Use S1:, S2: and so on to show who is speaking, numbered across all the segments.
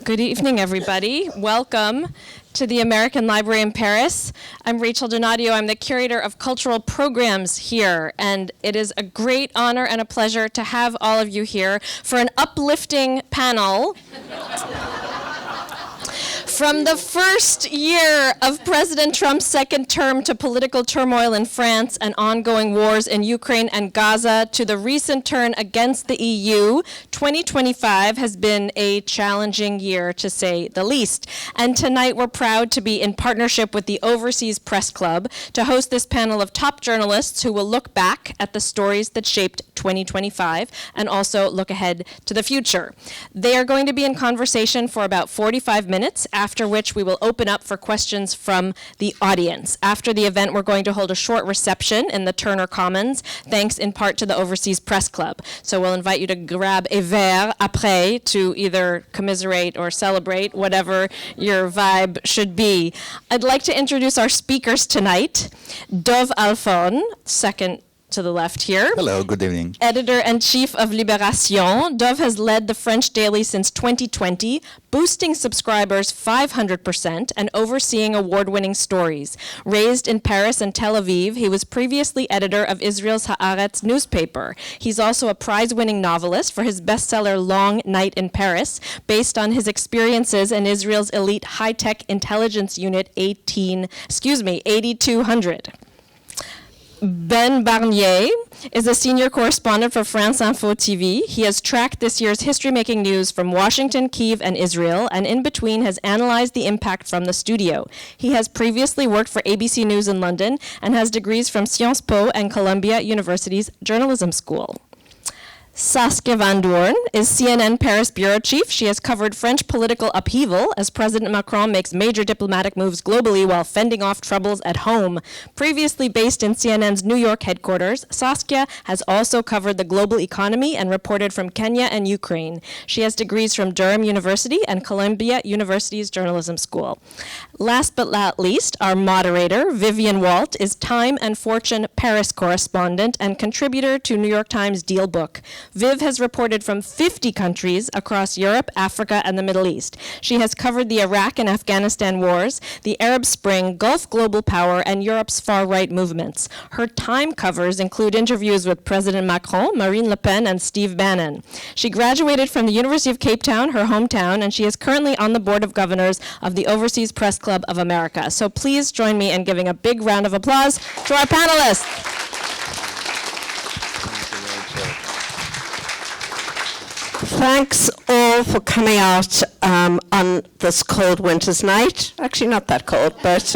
S1: Good evening, everybody. Welcome to the American Library in Paris. I'm Rachel Donadio. I'm the curator of cultural programs here, and it is a great honor and a pleasure to have all of you here for an uplifting panel from the first year of President Trump's second term to political turmoil in France and ongoing wars in Ukraine and Gaza to the recent turn against the EU, 2025 has been a challenging year, to say the least. And tonight we're proud to be in partnership with the Overseas Press Club to host this panel of top journalists who will look back at the stories that shaped 2025 and also look ahead to the future. They are going to be in conversation for about 45 minutes, after which we will open up for questions from the audience. After the event, we're going to hold a short reception in the Turner Commons, thanks in part to the Overseas Press Club. So we'll invite you to grab a verre après to either commiserate or celebrate, whatever your vibe should be. I'd like to introduce our speakers tonight. Dov Alphon, second to the left here.
S2: Hello, good evening.
S1: Editor-in-chief of Libération. Dov has led the French daily since 2020, boosting subscribers 500% and overseeing award-winning stories. Raised in Paris and Tel Aviv, he was previously editor of Israel's Haaretz newspaper. He's also a prize-winning novelist for his bestseller Long Night in Paris, based on his experiences in Israel's elite high-tech intelligence unit 8200. Ben Barnier is a senior correspondent for France Info TV. He has tracked this year's history-making news from Washington, Kyiv, and Israel, and in between has analyzed the impact from the studio. He has previously worked for ABC News in London and has degrees from Sciences Po and Columbia University's Journalism School. Saskia Van Doorn is CNN Paris bureau chief. She has covered French political upheaval as President Macron makes major diplomatic moves globally while fending off troubles at home. Previously based in CNN's New York headquarters, Saskia has also covered the global economy and reported from Kenya and Ukraine. She has degrees from Durham University and Columbia University's Journalism School. Last but not least, our moderator, Vivian Walt, is Time and Fortune Paris correspondent and contributor to New York Times Deal Book. Viv has reported from 50 countries across Europe, Africa, and the Middle East. She has covered the Iraq and Afghanistan wars, the Arab Spring, Gulf global power, and Europe's far-right movements. Her Time covers include interviews with President Macron, Marine Le Pen, and Steve Bannon. She graduated from the University of Cape Town, her hometown, and she is currently on the board of governors of the Overseas Press Club of America. So please join me in giving a big round of applause to our panelists.
S3: Thanks all for coming out on this cold winter's night. Actually, not that cold, but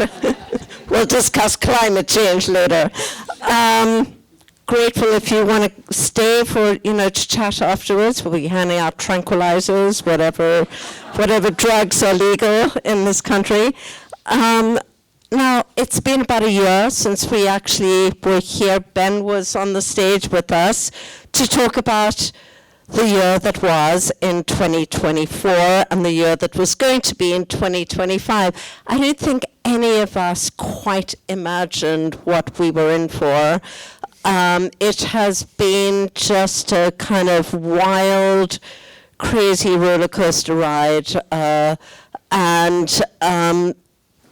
S3: we'll discuss climate change later. Grateful if you want to stay for, to chat afterwards. We'll be handing out tranquilizers, whatever drugs are legal in this country. Now, it's been about a year since we actually were here. Ben was on the stage with us to talk about the year that was in 2024 and the year that was going to be in 2025. I don't think any of us quite imagined what we were in for. It has been just a kind of wild, crazy roller coaster ride, and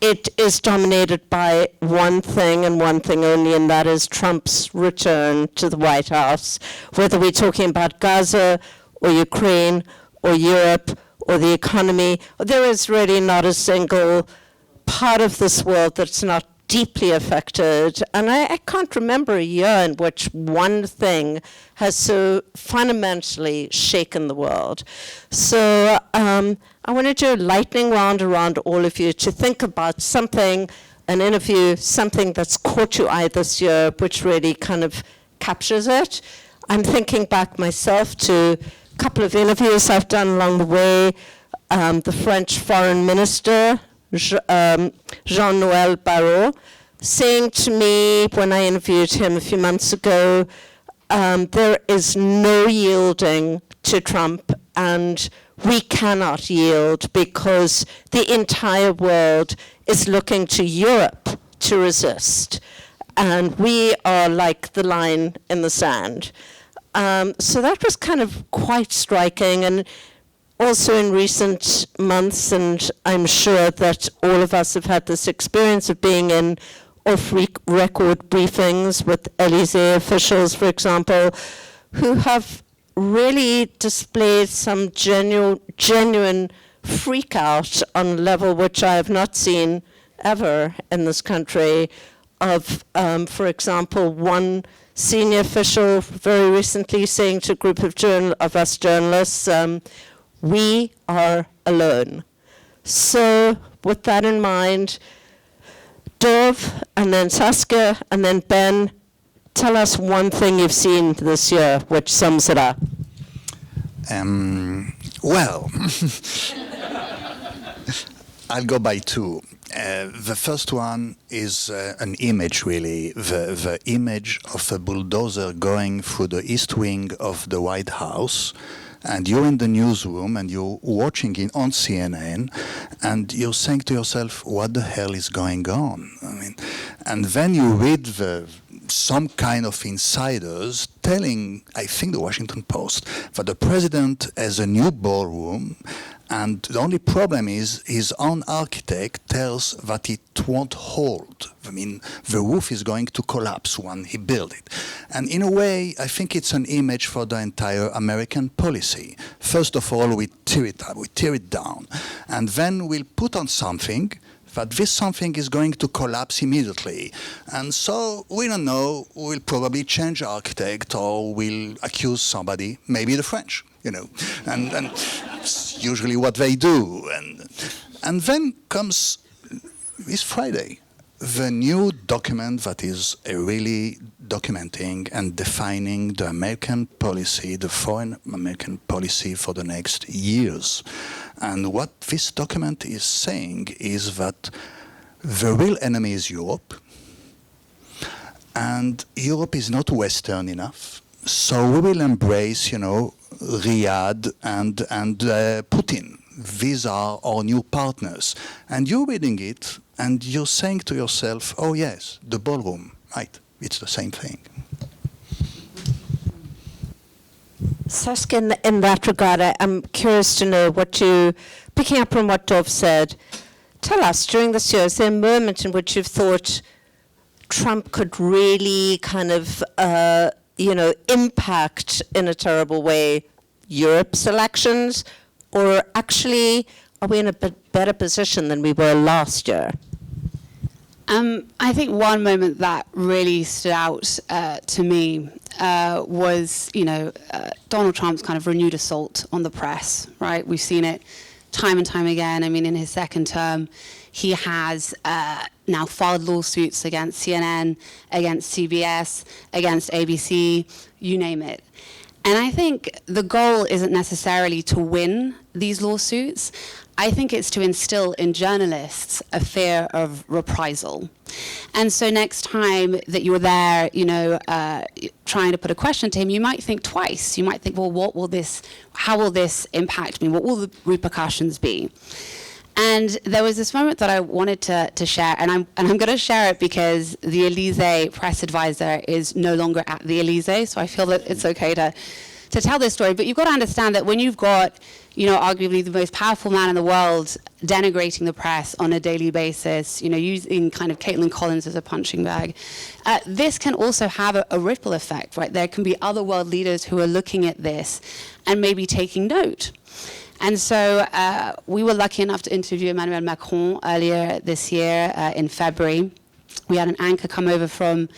S3: it is dominated by one thing and one thing only, and that is Trump's return to the White House. Whether we're talking about Gaza or Ukraine or Europe or the economy, there is really not a single part of this world that's not deeply affected. And I can't remember a year in which one thing has so fundamentally shaken the world. So I want to do a lightning round around all of you to think about something, an interview, something that's caught your eye this year, which really kind of captures it. I'm thinking back myself to a couple of interviews I've done along the way. The French foreign minister, Jean-Noël Barrot, saying to me when I interviewed him a few months ago, there is no yielding to Trump, and we cannot yield because the entire world is looking to Europe to resist. And we are like the line in the sand. So that was kind of quite striking. And also in recent months, and I'm sure that all of us have had this experience of being in off-record briefings with Elysee officials, for example, who have really displayed some genuine freak out on a level which I have not seen ever in this country of, for example, one senior official very recently saying to a group of us journalists, we are alone. So with that in mind, Dov, and then Saskia, and then Ben, tell us one thing you've seen this year which sums it up.
S2: Well, I'll go by two. The first one is an image, really, the image of a bulldozer going through the east wing of the White House, and you're in the newsroom and you're watching it on CNN, and you're saying to yourself, what the hell is going on? I mean, and then you read some kind of insiders telling, I think the Washington Post, that the president has a new ballroom, and the only problem is his own architect tells that it won't hold. I mean, the roof is going to collapse when he builds it. And in a way, I think it's an image for the entire American policy. First of all, we tear it up, we tear it down, and then we'll put on something that this something is going to collapse immediately. And so, we don't know, we'll probably change architect or we'll accuse somebody, maybe the French, you know. And it's usually what they do. And then comes this Friday, the new document that is really documenting and defining the American policy, the foreign American policy for the next years. And what this document is saying is that the real enemy is Europe, and Europe is not Western enough. So we will embrace, you know, Riyadh and Putin. These are our new partners. And you're reading it, and you're saying to yourself, oh yes, the ballroom, right, it's the same thing.
S3: Saskia, in that regard, I'm curious to know what you, picking up on what Dov said, tell us, during this year, is there a moment in which you've thought Trump could really kind of, impact in a terrible way Europe's elections, or actually are we in a bit better position than we were last year?
S4: I think one moment that really stood out to me was, Donald Trump's kind of renewed assault on the press, right? We've seen it time and time again. I mean, in his second term, he has now filed lawsuits against CNN, against CBS, against ABC, you name it. And I think the goal isn't necessarily to win these lawsuits. I think it's to instill in journalists a fear of reprisal. And so next time that you're there, trying to put a question to him, you might think twice. You might think, well, how will this impact me? What will the repercussions be? And there was this moment that I wanted to share, and I'm going to share it because the Elysee press advisor is no longer at the Elysee, so I feel that it's okay to tell this story. But you've got to understand that when you've got, arguably the most powerful man in the world denigrating the press on a daily basis, using kind of Caitlin Collins as a punching bag, this can also have a ripple effect, right? There can be other world leaders who are looking at this and maybe taking note. And so we were lucky enough to interview Emmanuel Macron earlier this year in February. We had an anchor come over from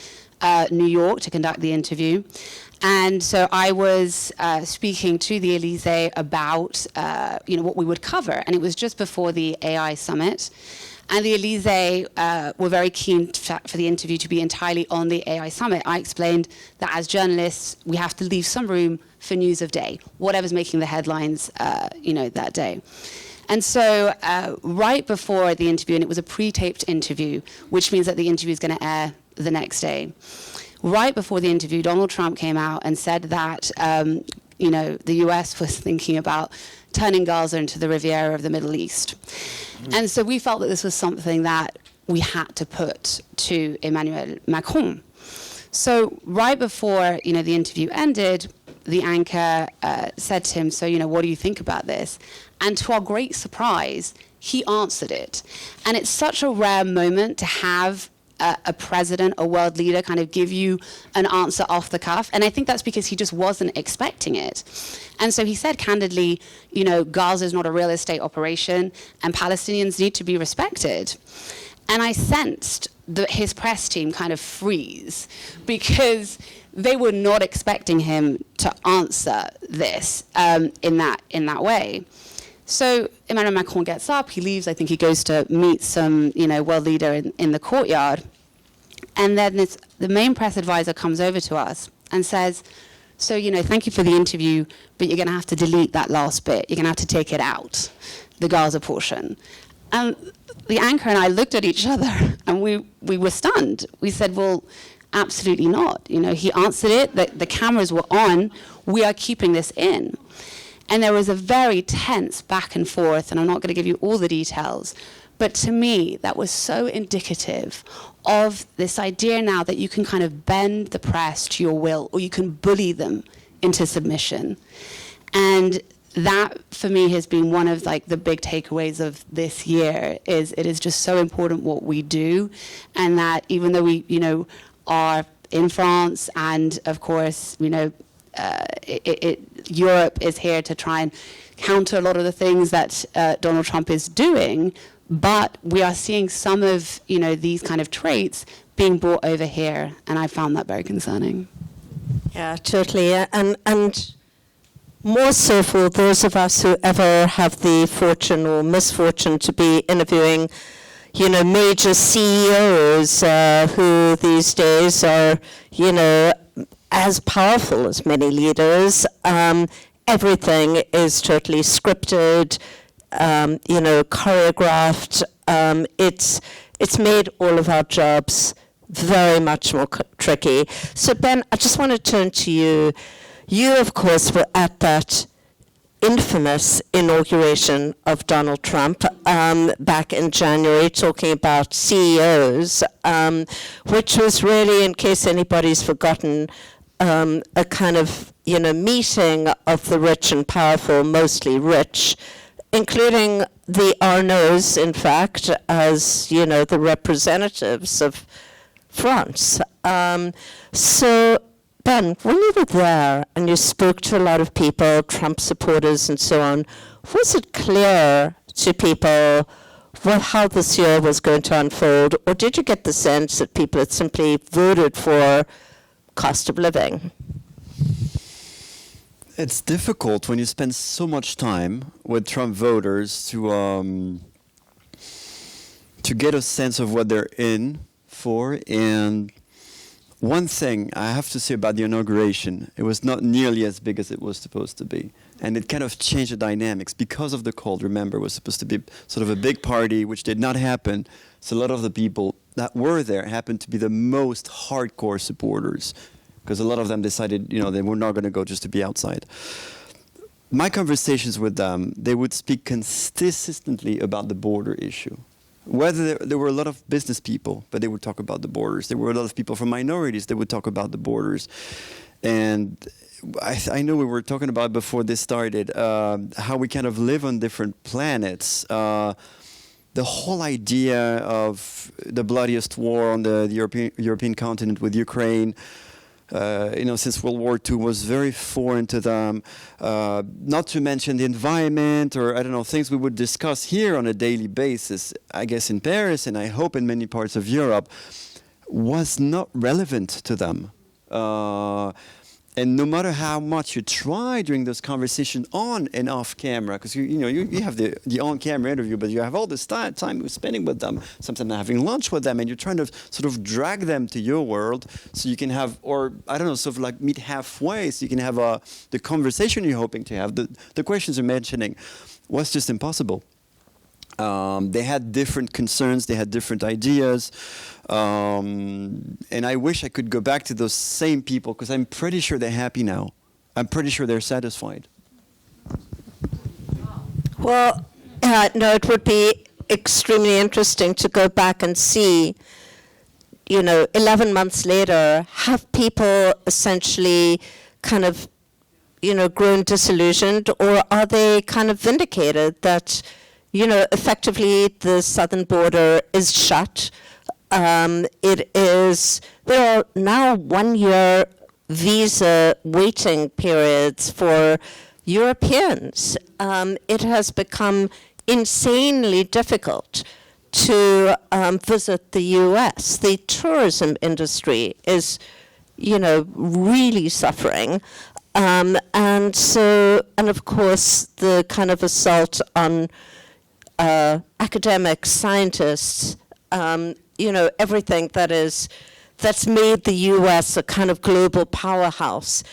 S4: New York to conduct the interview. And so I was speaking to the Elysee about what we would cover. And it was just before the AI summit. And the Elysee were very keen for the interview to be entirely on the AI summit. I explained that as journalists, we have to leave some room for news of day, whatever's making the headlines, that day. And so right before the interview, and it was a pre-taped interview, which means that the interview is going to air the next day. Right before the interview, Donald Trump came out and said that, the US was thinking about turning Gaza into the Riviera of the Middle East. And so we felt that this was something that we had to put to Emmanuel Macron. So right before, the interview ended, the anchor said to him, so, what do you think about this? And to our great surprise, he answered it. And it's such a rare moment to have a president, a world leader, kind of give you an answer off the cuff. And I think that's because he just wasn't expecting it. And so he said candidly, Gaza is not a real estate operation and Palestinians need to be respected. And I sensed his press team kind of freeze because they were not expecting him to answer this in that way. So Emmanuel Macron gets up, he leaves, I think he goes to meet some, world leader in the courtyard. And then the main press advisor comes over to us and says, so, thank you for the interview, but you're going to have to delete that last bit. You're going to have to take it out, the Gaza portion. And the anchor and I looked at each other and we were stunned. We said, well, absolutely not. He answered it, the cameras were on, we are keeping this in. And there was a very tense back and forth, and I'm not going to give you all the details, but to me, that was so indicative of this idea now that you can kind of bend the press to your will, or you can bully them into submission. And that, for me, has been one of the big takeaways of this year, is it is just so important what we do, and that even though we, are in France, and of course, Europe is here to try and counter a lot of the things that Donald Trump is doing, but we are seeing some of these kind of traits being brought over here, and I found that very concerning.
S3: Yeah, totally. And more so for those of us who ever have the fortune or misfortune to be interviewing major CEOs who these days are, as powerful as many leaders. Everything is totally scripted, choreographed. It's made all of our jobs very much more tricky. So Ben, I just want to turn to you. You, of course, were at that infamous inauguration of Donald Trump back in January, talking about CEOs, which was really, in case anybody's forgotten, a kind of meeting of the rich and powerful, mostly rich, including the Arnauds, in fact, as the representatives of France. So Ben, when you were there and you spoke to a lot of people, Trump supporters and so on, was it clear to people how this year was going to unfold, or did you get the sense that people had simply voted for cost of living?
S5: It's difficult when you spend so much time with Trump voters to get a sense of what they're in for. And one thing I have to say about the inauguration, it was not nearly as big as it was supposed to be. And it kind of changed the dynamics because of the cold. Remember, it was supposed to be sort of a big party, which did not happen. So a lot of the people that were there happened to be the most hardcore supporters, because a lot of them decided, they were not going to go just to be outside. My conversations with them, they would speak consistently about the border issue. Whether there were a lot of business people, but they would talk about the borders. There were a lot of people from minorities that would talk about the borders. And I know we were talking about before this started, how we kind of live on different planets. The whole idea of the bloodiest war on the European continent with Ukraine, since World War II was very foreign to them. Not to mention the environment, or things we would discuss here on a daily basis, I guess in Paris, and I hope in many parts of Europe, was not relevant to them. And no matter how much you try during those conversations on and off camera, because you have the on-camera interview, but you have all this time you're spending with them, sometimes having lunch with them, and you're trying to sort of drag them to your world so you can have, sort of like meet halfway, so you can have the conversation you're hoping to have. The questions you're mentioning was just impossible. They had different concerns, they had different ideas, and I wish I could go back to those same people, because I'm pretty sure they're happy now. I'm pretty sure they're satisfied.
S3: Well, no, it would be extremely interesting to go back and see, 11 months later, have people essentially kind of grown disillusioned, or are they kind of vindicated that, effectively the southern border is shut? There are now 1-year visa waiting periods for Europeans. It has become insanely difficult to visit the US. The tourism industry is, really suffering. And of course, the kind of assault on academic scientists, everything that's made the US a kind of global powerhouse,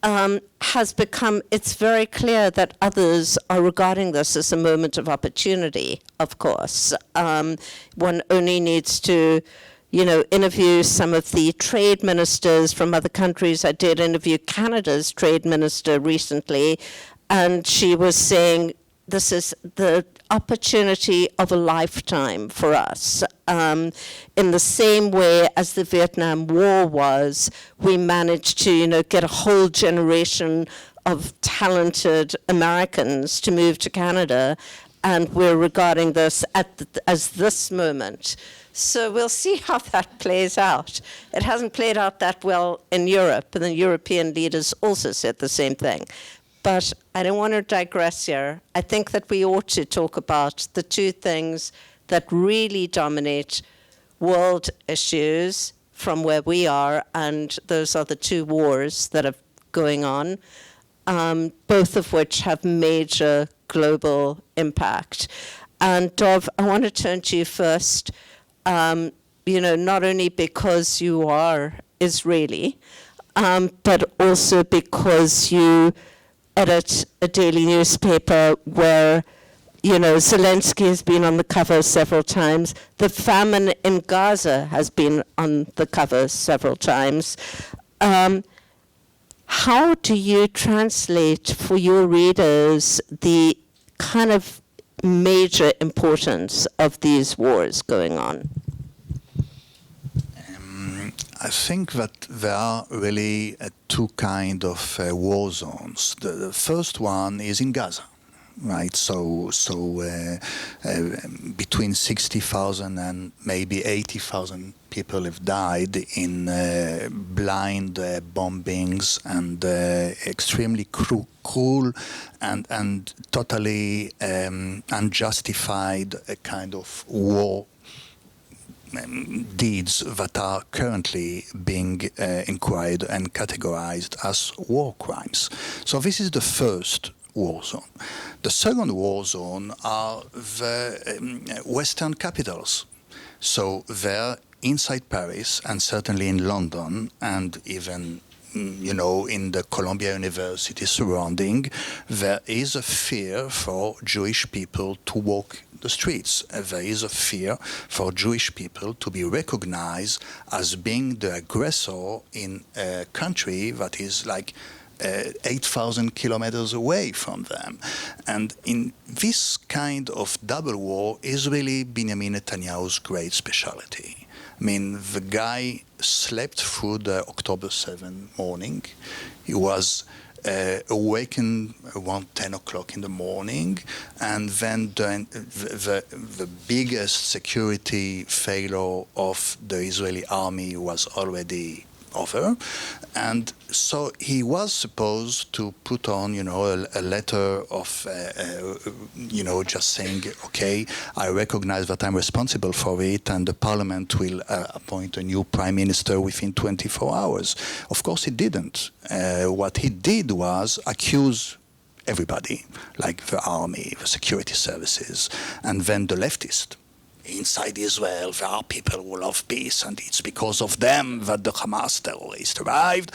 S3: has become, it's very clear that others are regarding this as a moment of opportunity, of course. One only needs to, interview some of the trade ministers from other countries. I did interview Canada's trade minister recently, and she was saying this is the opportunity of a lifetime for us. In the same way as the Vietnam War was, we managed to, get a whole generation of talented Americans to move to Canada, and we're regarding this as this moment. So we'll see how that plays out. It hasn't played out that well in Europe, and the European leaders also said the same thing. But I don't want to digress here. I think that we ought to talk about the two things that really dominate world issues from where we are, and those are the two wars that are going on, both of which have major global impact. And Dov, I want to turn to you first, not only because you are Israeli, but also because you edit a daily newspaper where, Zelensky has been on the cover several times. The famine in Gaza has been on the cover several times. How do you translate for your readers the kind of major importance of these wars going on?
S2: I think that there are really two kinds of war zones. The first one is in Gaza, right? So between 60,000 and maybe 80,000 people have died in blind bombings and extremely cruel and totally unjustified kind of war deeds that are currently being inquired and categorized as war crimes. So this is the first war zone. The second war zone are the Western capitals. So there, inside Paris and certainly in London and even in the Columbia University surrounding, there is a fear for Jewish people to walk the streets. There is a fear for Jewish people to be recognized as being the aggressor in a country that is like 8,000 kilometers away from them. And in this kind of double war is really Benjamin Netanyahu's great specialty. I mean, the guy slept through the October 7 morning. He was awakened around 10 o'clock in the morning, and then the biggest security failure of the Israeli army was already over. And so he was supposed to put on, a letter of, just saying, okay, I recognize that I'm responsible for it, and the parliament will appoint a new prime minister within 24 hours. Of course, he didn't. What he did was accuse everybody, like the army, the security services, and then the leftists. Inside Israel, there are people who love peace, and it's because of them that the Hamas terrorists arrived.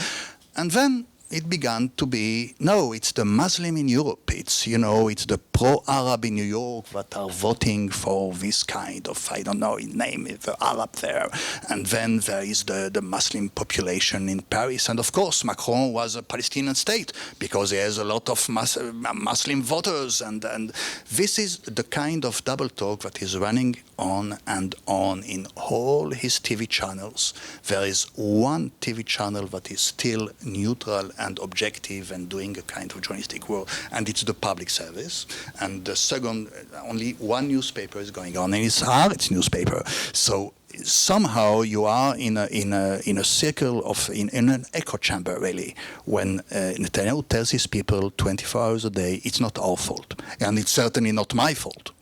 S2: And then it began to be, no, it's the Muslim in Europe. It's, it's the pro-Arab in New York that are voting for this kind of, I don't know, name it, the Arab there. And then there is the Muslim population in Paris. And of course, Macron was a Palestinian state because he has a lot of Muslim voters. And this is the kind of double talk that is running on and on in all his TV channels. There is one TV channel that is still neutral and objective and doing a kind of journalistic work, and it's the public service. And the second, only one newspaper is going on, and it's Haaretz newspaper. So somehow you are in a circle of in an echo chamber, really, when Netanyahu tells his people 24 hours a day, it's not our fault, and it's certainly not my fault.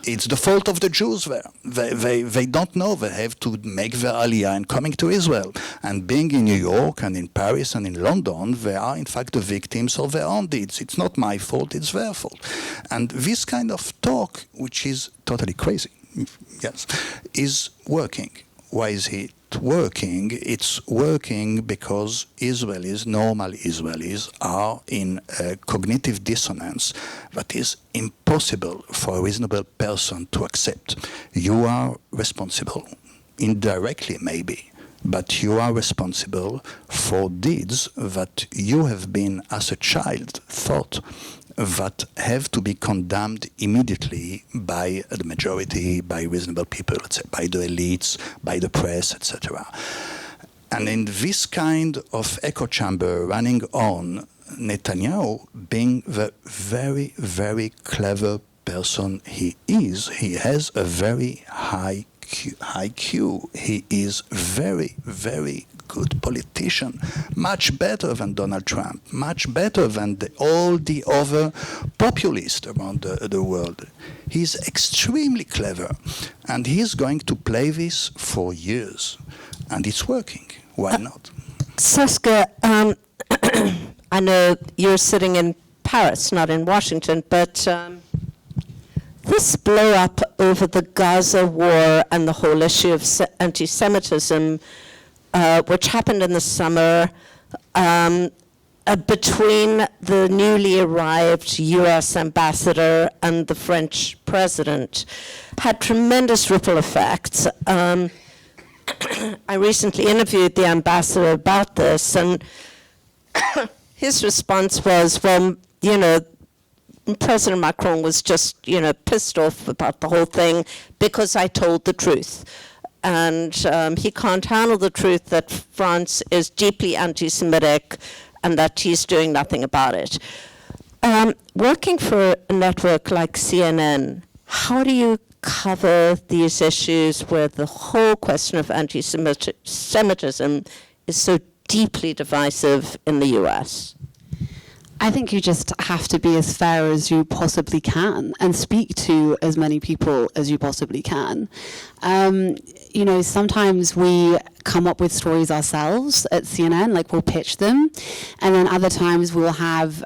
S2: It's the fault of the Jews there. They don't know. They have to make their aliyah and coming to Israel. And being in New York and in Paris and in London, they are in fact the victims of their own deeds. It's not my fault, it's their fault. And this kind of talk, which is totally crazy, yes, is working. Why is it working? It's working because Israelis, normal Israelis, are in a cognitive dissonance that is impossible for a reasonable person to accept. You are responsible, indirectly maybe, but you are responsible for deeds that you have been, as a child, thought that have to be condemned immediately by the majority, by reasonable people, let's say, by the elites, by the press, etc. And in this kind of echo chamber running on, Netanyahu, being the very, very clever person he is, he has a very high IQ. He is very, very good politician, much better than Donald Trump, much better than all the other populists around the world. He's extremely clever, and he's going to play this for years, and it's working. Why not?
S3: Saskia, I know you're sitting in Paris, not in Washington, but this blow-up over the Gaza war and the whole issue of anti-Semitism, which happened in the summer between the newly arrived US ambassador and the French president, had tremendous ripple effects. I recently interviewed the ambassador about this, and his response was, well, you know, President Macron was just, you know, pissed off about the whole thing because I told the truth. And he can't handle the truth that France is deeply anti-Semitic and that he's doing nothing about it. Working for a network like CNN, how do you cover these issues where the whole question of anti-Semitism is so deeply divisive in the US?
S4: I think you just have to be as fair as you possibly can and speak to as many people as you possibly can. You know, sometimes we come up with stories ourselves at CNN, like we'll pitch them, and then other times we'll have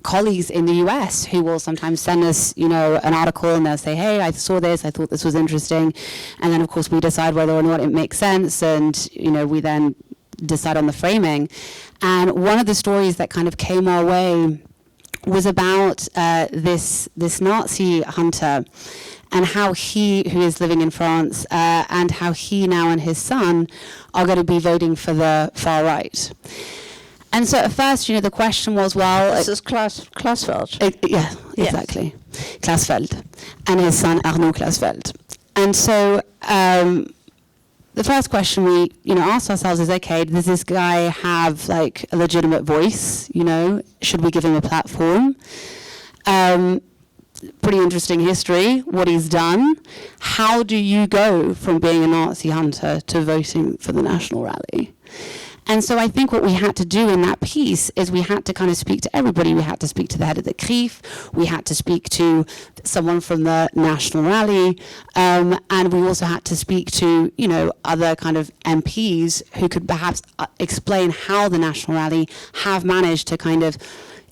S4: colleagues in the US who will sometimes send us, you know, an article, and they'll say, hey, I saw this, I thought this was interesting, and then of course we decide whether or not it makes sense, and you know, we then decide on the framing. And one of the stories that kind of came our way was about this Nazi hunter, and how he, who is living in France, and how he now and his son are going to be voting for the far right. And so at first, you know, the question was, well...
S3: This is Klasfeld.
S4: Yeah, exactly. Yes. Klasfeld. And his son, Arnaud Klasfeld. And so... the first question we, you know, asked ourselves is, okay, does this guy have like a legitimate voice? You know, should we give him a platform? Pretty interesting history, what he's done. How do you go from being a Nazi hunter to voting for the National Rally? And so I think what we had to do in that piece is we had to kind of speak to everybody. We had to speak to the head of the Kyiv. We had to speak to someone from the National Rally. And we also had to speak to, you know, other kind of MPs who could perhaps explain how the National Rally have managed to kind of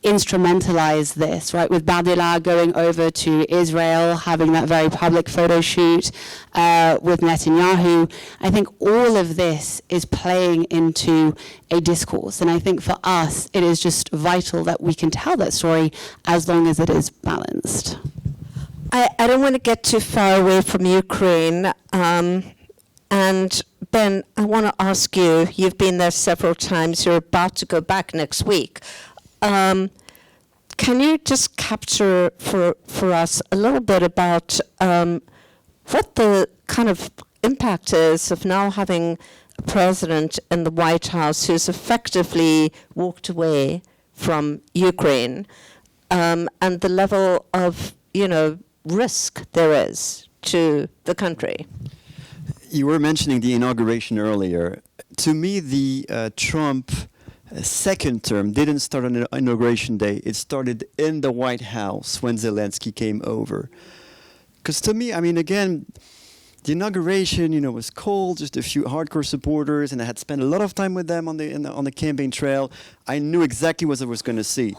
S4: instrumentalize this, right? With Barnier going over to Israel, having that very public photo shoot with Netanyahu. I think all of this is playing into a discourse. And I think for us, it is just vital that we can tell that story as long as it is balanced.
S3: I don't want to get too far away from Ukraine. And Ben, I want to ask you, you've been there several times, you're about to go back next week. Can you just capture for us a little bit about what the kind of impact is of now having a president in the White House who's effectively walked away from Ukraine, and the level of, risk there is to the country.
S5: You were mentioning the inauguration earlier. To me, the Trump second term didn't start on inauguration day. It started in the White House when Zelensky came over. Because to me, again, the inauguration, was cold, just a few hardcore supporters, and I had spent a lot of time with them on the campaign trail. I knew exactly what I was going to see.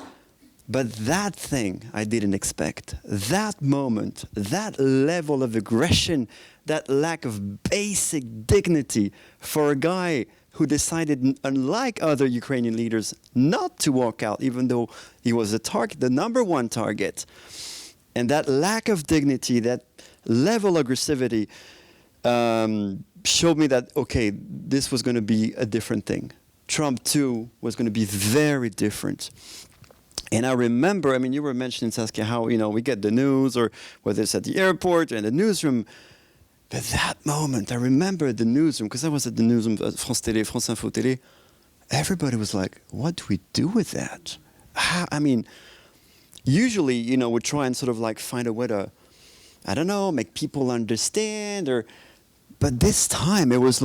S5: But that thing I didn't expect. That moment, that level of aggression, that lack of basic dignity for a guy who decided, unlike other Ukrainian leaders, not to walk out, even though he was the number one target. And that lack of dignity, that level of aggressivity, showed me that, okay, this was going to be a different thing. Trump, too, was going to be very different. And I remember, you were mentioning, Saskia, how, we get the news, or whether it's at the airport or in the newsroom. But that moment, I remember the newsroom, because I was at the newsroom at France Info Télé. Everybody was like, what do we do with that? Usually, we try and sort of find a way to, make people understand, but this time it was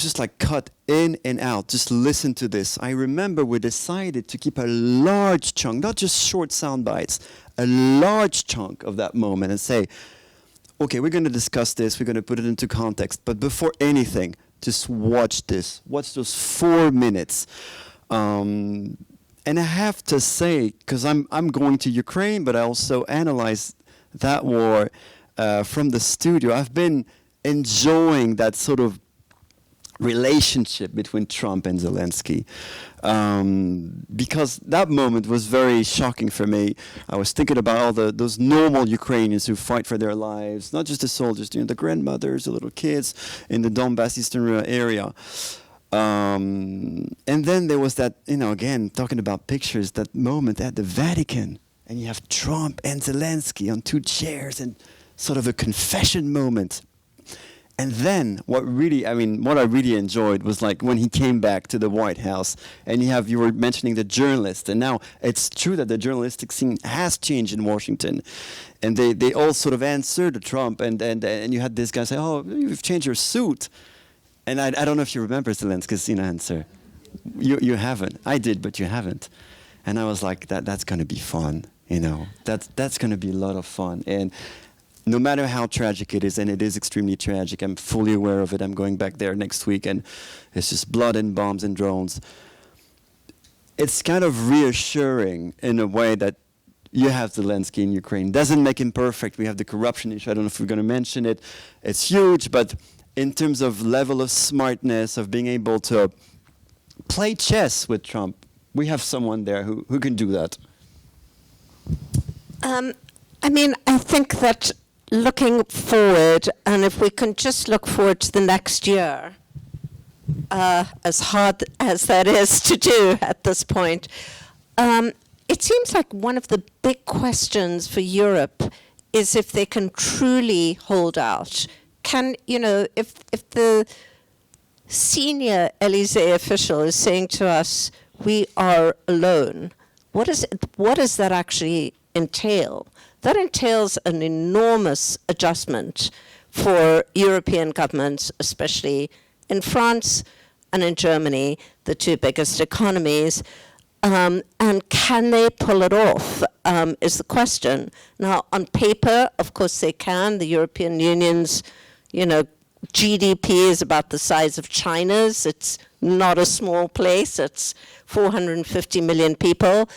S5: just cut in and out. Just listen to this. I remember we decided to keep a large chunk, not just short sound bites, a large chunk of that moment and say, okay, we're going to discuss this, we're going to put it into context, but before anything, just watch this. Watch those 4 minutes. And I have to say, because I'm going to Ukraine, but I also analyze that war from the studio, I've been enjoying that sort of relationship between Trump and Zelensky, because that moment was very shocking for me. I was thinking about all those normal Ukrainians who fight for their lives, not just the soldiers, the grandmothers, the little kids in the Donbass eastern area. And then there was that, again, talking about pictures, that moment at the Vatican, and you have Trump and Zelensky on 2 chairs and sort of a confession moment. And then what I really enjoyed was when he came back to the White House, and you were mentioning the journalists, and now it's true that the journalistic scene has changed in Washington, and they all sort of answered to Trump, and you had this guy say, oh, you've changed your suit. And I don't know if you remember Zelensky's answer. You haven't. I did, but you haven't. And I was like, that's going to be fun, That's going to be a lot of fun. And no matter how tragic it is, and it is extremely tragic, I'm fully aware of it. I'm going back there next week, and it's just blood and bombs and drones. It's kind of reassuring in a way that you have Zelensky in Ukraine. Doesn't make him perfect. We have the corruption issue. I don't know if we're going to mention it. It's huge, but in terms of level of smartness, of being able to play chess with Trump, we have someone there who can do that.
S3: I think that looking forward, and if we can just look forward to the next year, as hard as that is to do at this point, it seems like one of the big questions for Europe is if they can truly hold out. If the senior Elysee official is saying to us, we are alone, what does that actually entail? That entails an enormous adjustment for European governments, especially in France and in Germany, the 2 biggest economies. And can they pull it off, is the question. Now, on paper, of course they can. The European Union's, GDP is about the size of China's. It's not a small place. It's 450 million people.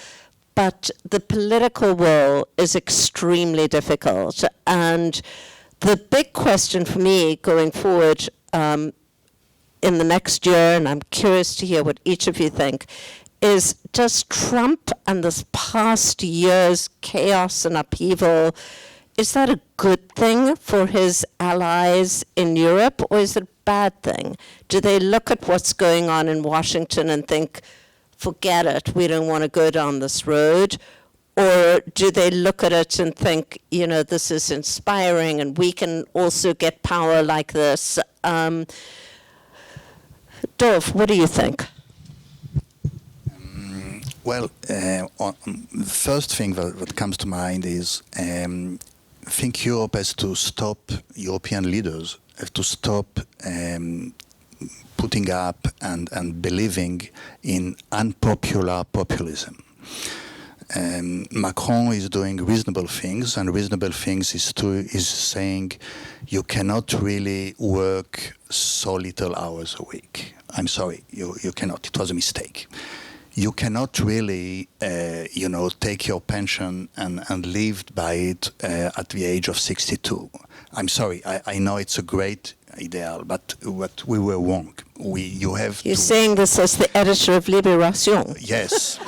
S3: But the political will is extremely difficult. And the big question for me going forward in the next year, and I'm curious to hear what each of you think, is does Trump and this past year's chaos and upheaval, is that a good thing for his allies in Europe, or is it a bad thing? Do they look at what's going on in Washington and think, forget it, we don't want to go down this road? Or do they look at it and think, you know, this is inspiring and we can also get power like this? Dov, what do you think?
S2: Well, the first thing that comes to mind is I think Europe has to stop, European leaders have to stop putting up and believing in unpopular populism. Macron is doing reasonable things, and reasonable things is saying you cannot really work so little hours a week. I'm sorry, you cannot. It was a mistake. You cannot really, take your pension and live by it at the age of 62. I'm sorry, I know it's a great ideal, but we were wrong. You're
S3: saying this as the editor of Libération.
S2: Yes.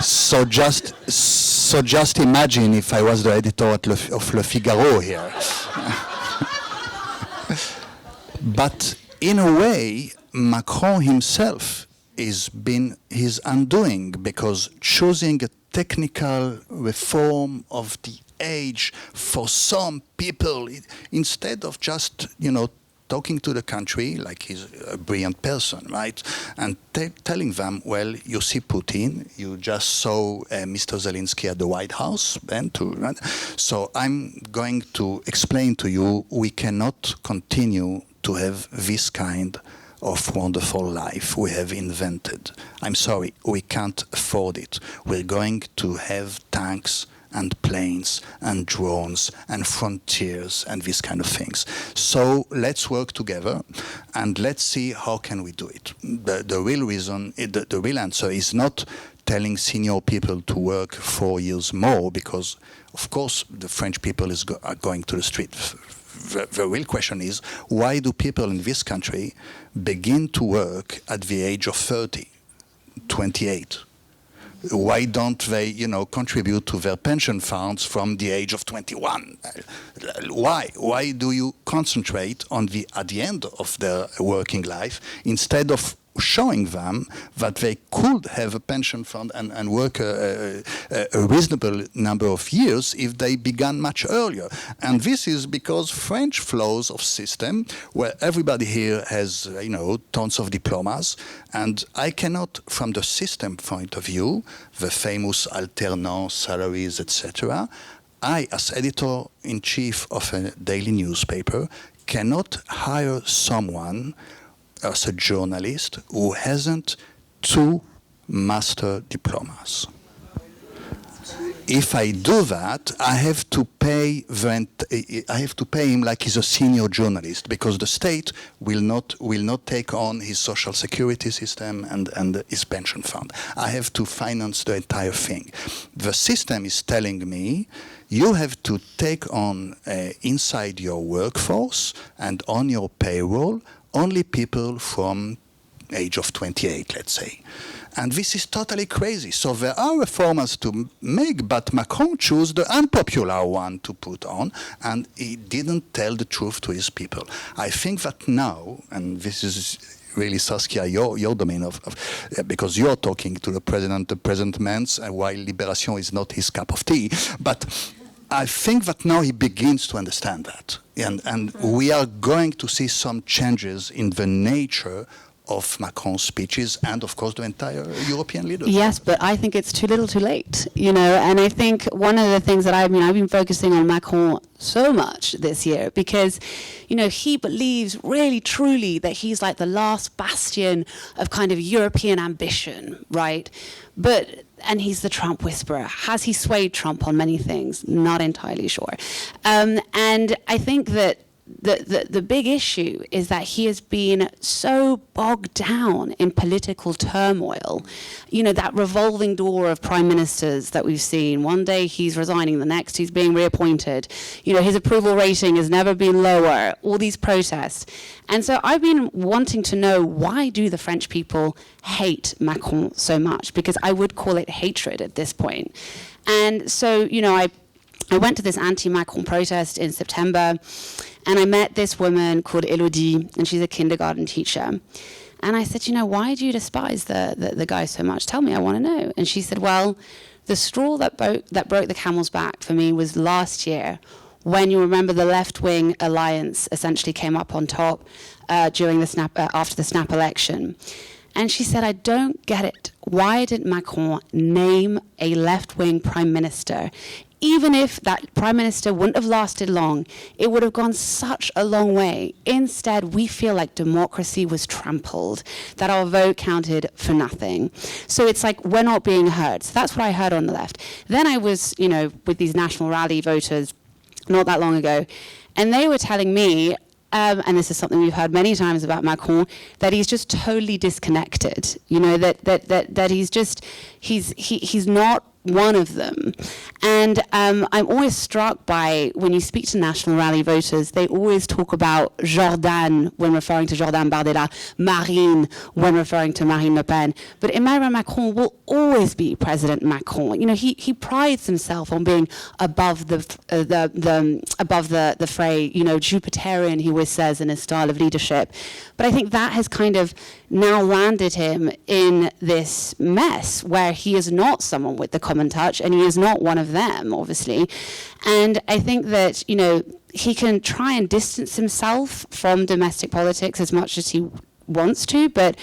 S2: So just imagine if I was the editor of Le Figaro here. But in a way, Macron himself is undoing, because choosing a technical reform of the age for some people, instead of just, talking to the country like he's a brilliant person, right? And telling them, well, you see Putin, you just saw Mr. Zelensky at the White House, right? So I'm going to explain to you, we cannot continue to have this kind of wonderful life we have invented. I'm sorry, we can't afford it. We're going to have tanks and planes and drones and frontiers and these kind of things. So let's work together and let's see how can we do it. The real reason, the real answer is not telling senior people to work 4 years more, because of course the French people are going to the street. The real question is, why do people in this country begin to work at the age of 30, 28? Why don't they, contribute to their pension funds from the age of 21? Why? Why do you concentrate at the end of their working life instead of showing them that they could have a pension fund and work a reasonable number of years if they began much earlier? And this is because French flows of system where everybody here has, tons of diplomas, and I cannot, from the system point of view, the famous alternance salaries, etc., I, as editor-in-chief of a daily newspaper, cannot hire someone as a journalist who hasn't 2 master diplomas. If I do that, I have to pay him like he's a senior journalist, because the state will not take on his social security system and his pension fund. I have to finance the entire thing. The system is telling me, you have to take on inside your workforce and on your payroll only people from age of 28, let's say. And this is totally crazy. So there are reformers to make, but Macron chose the unpopular one to put on, and he didn't tell the truth to his people. I think that now, and this is really, Saskia, your domain because you're talking to the president meant, while Libération is not his cup of tea, but I think that now he begins to understand that. And we are going to see some changes in the nature of Macron's speeches and, of course, the entire European leaders.
S4: Yes, but I think it's too little too late, and I think one of the things that I've been focusing on Macron so much this year because, he believes really, truly that he's like the last bastion of kind of European ambition, right? And he's the Trump whisperer. Has he swayed Trump on many things? Not entirely sure. And I think that the big issue is that he has been so bogged down in political turmoil. That revolving door of prime ministers that we've seen. One day he's resigning, the next he's being reappointed. His approval rating has never been lower. All these protests. And so I've been wanting to know, why do the French people hate Macron so much? Because I would call it hatred at this point. And so, I went to this anti-Macron protest in September, and I met this woman called Elodie, and she's a kindergarten teacher. And I said, why do you despise the guy so much? Tell me, I want to know. And she said, well, The straw that broke the camel's back for me was last year, when you remember the left-wing alliance essentially came up on top during the after the snap election. And she said, I don't get it. Why didn't Macron name a left-wing prime minister? Even if that prime minister wouldn't have lasted long, it would have gone such a long way. Instead, we feel like democracy was trampled, that our vote counted for nothing. So it's like we're not being heard. So that's what I heard on the left. Then I was, with these National Rally voters not that long ago, and they were telling me, and this is something we've heard many times about Macron, that he's just totally disconnected. That he's not one of them. And I'm always struck by, when you speak to National Rally voters, they always talk about Jordan when referring to Jordan Bardella, Marine when referring to Marine Le Pen. But Emmanuel Macron will always be President Macron. He prides himself on being above the fray, Jupiterian, he always says in his style of leadership. But I think that has kind of now landed him in this mess where he is not someone with the common touch, and he is not one of them, obviously. And I think that, he can try and distance himself from domestic politics as much as he wants to, but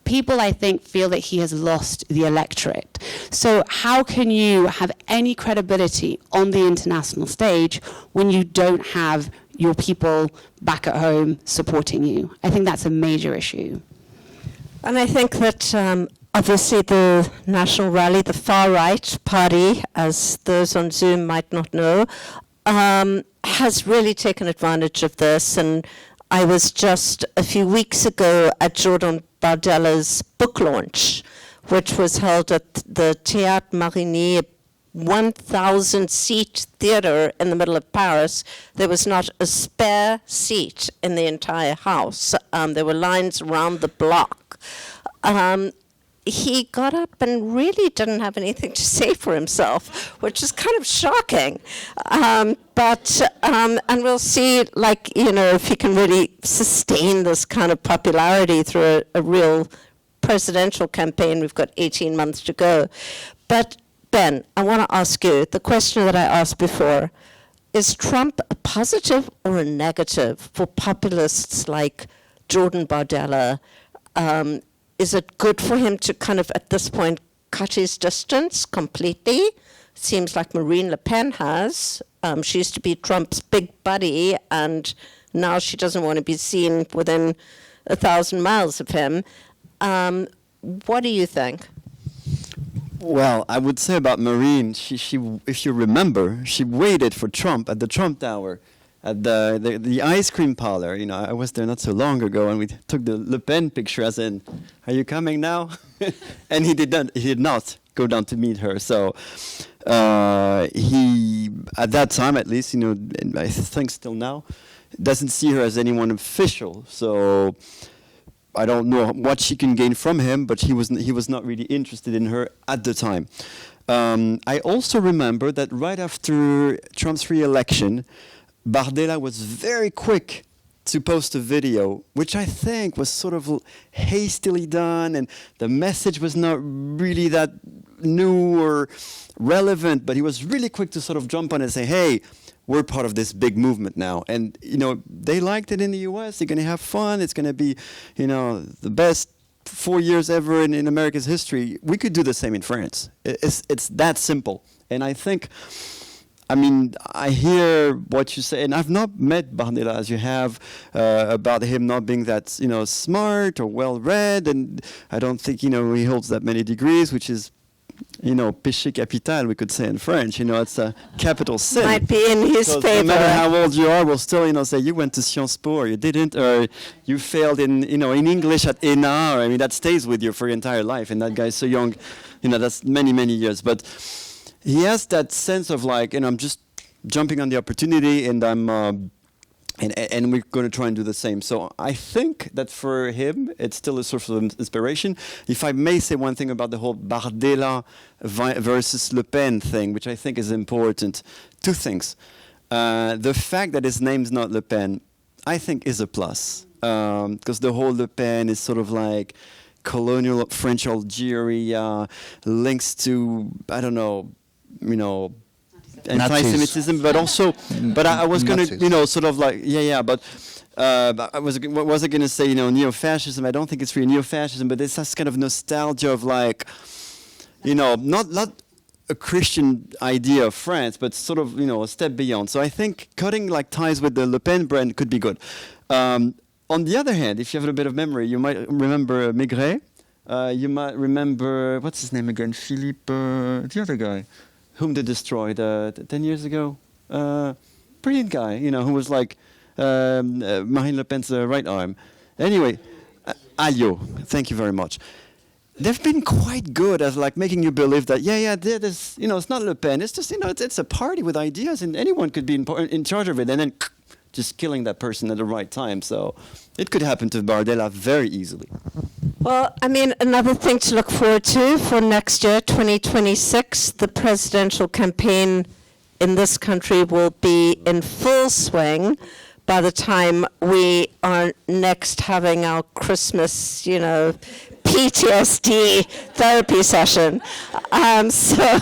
S4: people, I think, feel that he has lost the electorate. So how can you have any credibility on the international stage when you don't have your people back at home supporting you? I think that's a major issue.
S3: And I think that obviously the National Rally, the far-right party, as those on Zoom might not know, has really taken advantage of this. And I was just a few weeks ago at Jordan Bardella's book launch, which was held at the Théâtre Marigny, 1,000-seat theater in the middle of Paris. There was not a spare seat in the entire house. There were lines around the block. He got up and really didn't have anything to say for himself, which is kind of shocking. And we'll see, if he can really sustain this kind of popularity through a real presidential campaign. We've got 18 months to go. But Ben, I want to ask you the question that I asked before. Is Trump a positive or a negative for populists like Jordan Bardella? Is it good for him to kind of, at this point, cut his distance completely? Seems like Marine Le Pen has. She used to be Trump's big buddy, and now she doesn't want to be seen within 1,000 miles of him. What do you think?
S5: Well, I would say about Marine, she if you remember, she waited for Trump at the Trump Tower, at the ice cream parlor. I was there not so long ago, and we took the Le Pen picture, as in, "Are you coming now?" And he did not go down to meet her. So he, at that time at least, and I think still now, doesn't see her as anyone official. So I don't know what she can gain from him, but he was not really interested in her at the time. I also remember that right after Trump's re-election, Bardella was very quick to post a video, which I think was sort of hastily done, and the message was not really that new or relevant, but he was really quick to sort of jump on and say, hey, we're part of this big movement now. And, they liked it in the US. They're going to have fun. It's going to be, the best 4 years ever in America's history. We could do the same in France. It's that simple. And I think, I hear what you say, and I've not met Barnier as you have, about him not being that, smart or well-read, and I don't think, he holds that many degrees, which is, péché capital, we could say in French. It's a capital sin.
S3: Might be in his favor.
S5: No matter how old you are, we'll still, say you went to Sciences Po, or you didn't, or you failed in English at ENA. That stays with you for your entire life. And that guy's so young, that's many, many years. But he has that sense of I'm just jumping on the opportunity, and I'm. And we're going to try and do the same. So I think that for him, it's still a source of inspiration. If I may say one thing about the whole Bardella versus Le Pen thing, which I think is important. Two things. The fact that his name's not Le Pen, I think is a plus. Because the whole Le Pen is sort of colonial French Algeria, links to, I don't know, anti-Semitism, but also, but I was going to, sort of like, but what was I going to say, neo-fascism? I don't think it's really neo-fascism, but it's this kind of nostalgia of like, not a Christian idea of France, but sort of, a step beyond. So I think cutting like ties with the Le Pen brand could be good. On the other hand, if you have a bit of memory, you might remember Maigret. You might remember, what's his name again? Philippe, the other guy, whom they destroyed 10 years ago. Brilliant guy, who was like Marine Le Pen's right arm. Anyway, Alliot, thank you very much. They've been quite good at like making you believe that, there's, it's not Le Pen. It's just, it's a party with ideas, and anyone could be in charge of it, and then just killing that person at the right time. So it could happen to Bardella very easily.
S3: Well, I mean, another thing to look forward to for next year, 2026, the presidential campaign in this country will be in full swing by the time we are next having our Christmas, PTSD therapy session. So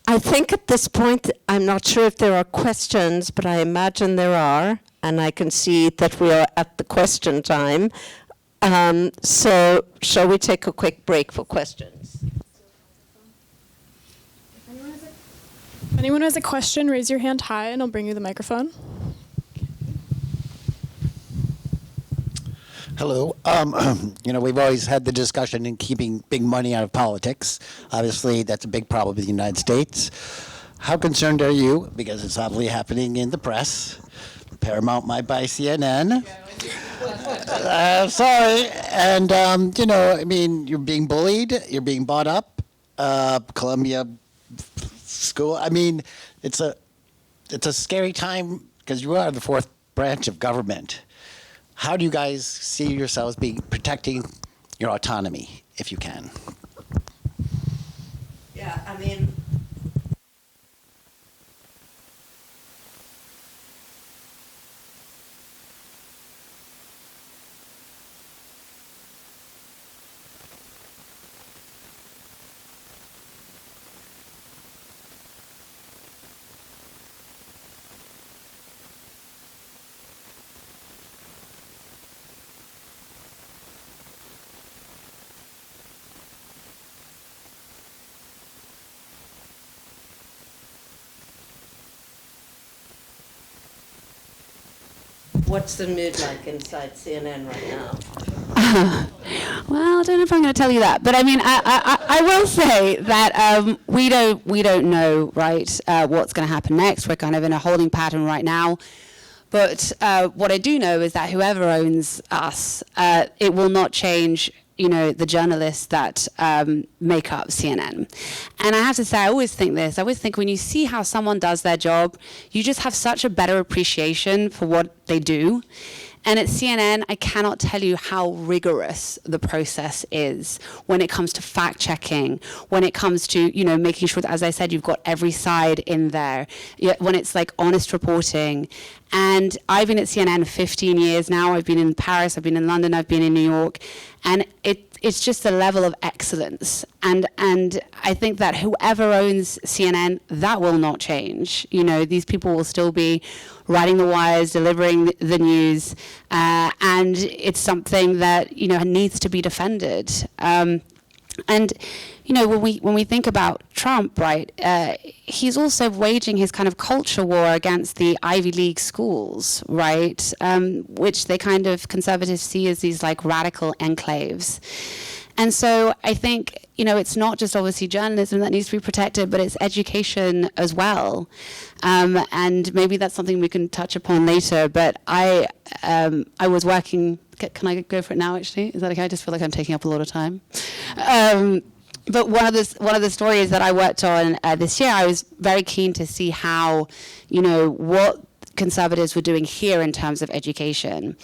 S3: I think at this point, I'm not sure if there are questions, but I imagine there are, and I can see that we are at the question time. So shall we take a quick break for questions?
S6: If anyone has a question, raise your hand high and I'll bring you the microphone.
S7: Hello. We've always had the discussion in keeping big money out of politics. Obviously, that's a big problem in the United States. How concerned are you, because it's obviously happening in the press, Paramount might buy CNN. Sorry. And, you're being bullied, you're being bought up. Columbia School, it's a scary time because you are the fourth branch of government. How do you guys see yourselves protecting your autonomy, if you can?
S3: Yeah, What's the mood like inside CNN right now?
S4: Well, I don't know if I'm going to tell you that, but I will say that we don't know, right, what's going to happen next. We're kind of in a holding pattern right now. But what I do know is that whoever owns us, it will not change, the journalists that make up CNN. And I have to say, I always think this. I always think when you see how someone does their job, you just have such a better appreciation for what they do. And at CNN, I cannot tell you how rigorous the process is when it comes to fact-checking, when it comes to, making sure that, as I said, you've got every side in there, when it's like honest reporting. And I've been at CNN 15 years now. I've been in Paris, I've been in London, I've been in New York. And it's just a level of excellence. And I think that whoever owns CNN, that will not change. These people will still be riding the wires, delivering the news, and it's something that needs to be defended. And when we think about Trump, right, he's also waging his kind of culture war against the Ivy League schools, right, which they kind of conservatives see as these like radical enclaves. And so I think, it's not just obviously journalism that needs to be protected, but it's education as well. And maybe that's something we can touch upon later. But I was working. Can I go for it now? Actually, is that okay? I just feel like I'm taking up a lot of time. But one of the stories that I worked on this year, I was very keen to see how, what conservatives were doing here in terms of education.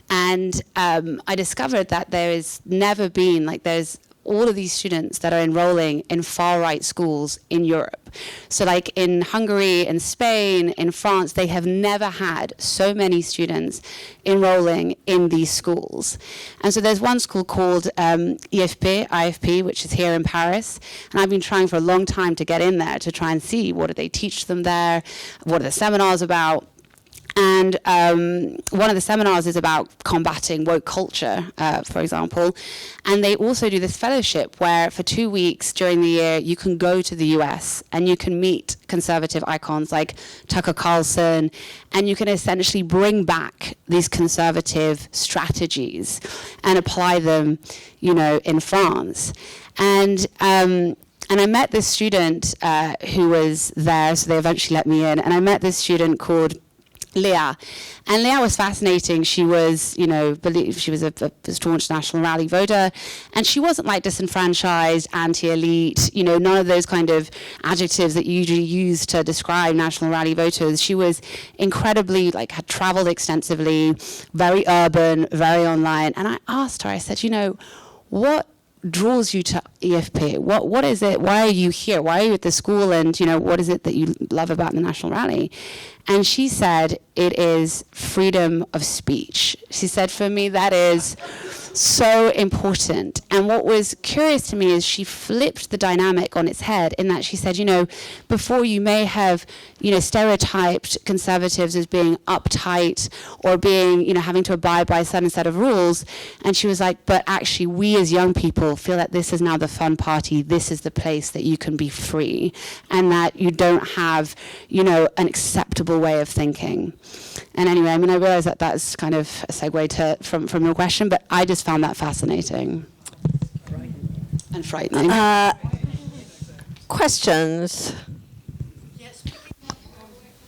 S4: And I discovered that there has never been, there's all of these students that are enrolling in far-right schools in Europe. So like in Hungary, in Spain, in France, they have never had so many students enrolling in these schools. And so there's one school called IFP, which is here in Paris. And I've been trying for a long time to get in there to try and see what do they teach them there, what are the seminars about. And one of the seminars is about combating woke culture, for example. And they also do this fellowship where for 2 weeks during the year, you can go to the US and you can meet conservative icons like Tucker Carlson, and you can essentially bring back these conservative strategies and apply them, you know, in France. And I met this student who was there, so they eventually let me in. And I met this student called Leah. And Leah was fascinating. She was, you know, she was a staunch National Rally voter, and she wasn't like disenfranchised, anti-elite, you know, none of those kind of adjectives that you usually use to describe National Rally voters. She was incredibly, like, had traveled extensively, very urban, very online. And I asked her, I said, you know, what draws you to EFP? What is it? Why are you here? Why are you at the school? And, you know, what is it that you love about the National Rally? And she said, it is freedom of speech. She said, for me, that is so important. And what was curious to me is she flipped the dynamic on its head in that she said, you know, before you may have, you know, stereotyped conservatives as being uptight or being, you know, having to abide by a certain set of rules. And she was like, but actually we as young people feel that this is now the fun party. This is the place that you can be free and that you don't have, you know, an acceptable way of thinking. And anyway, I mean, I realize that that's kind of a segue from your question, but I just found that fascinating. And frightening.
S3: Questions?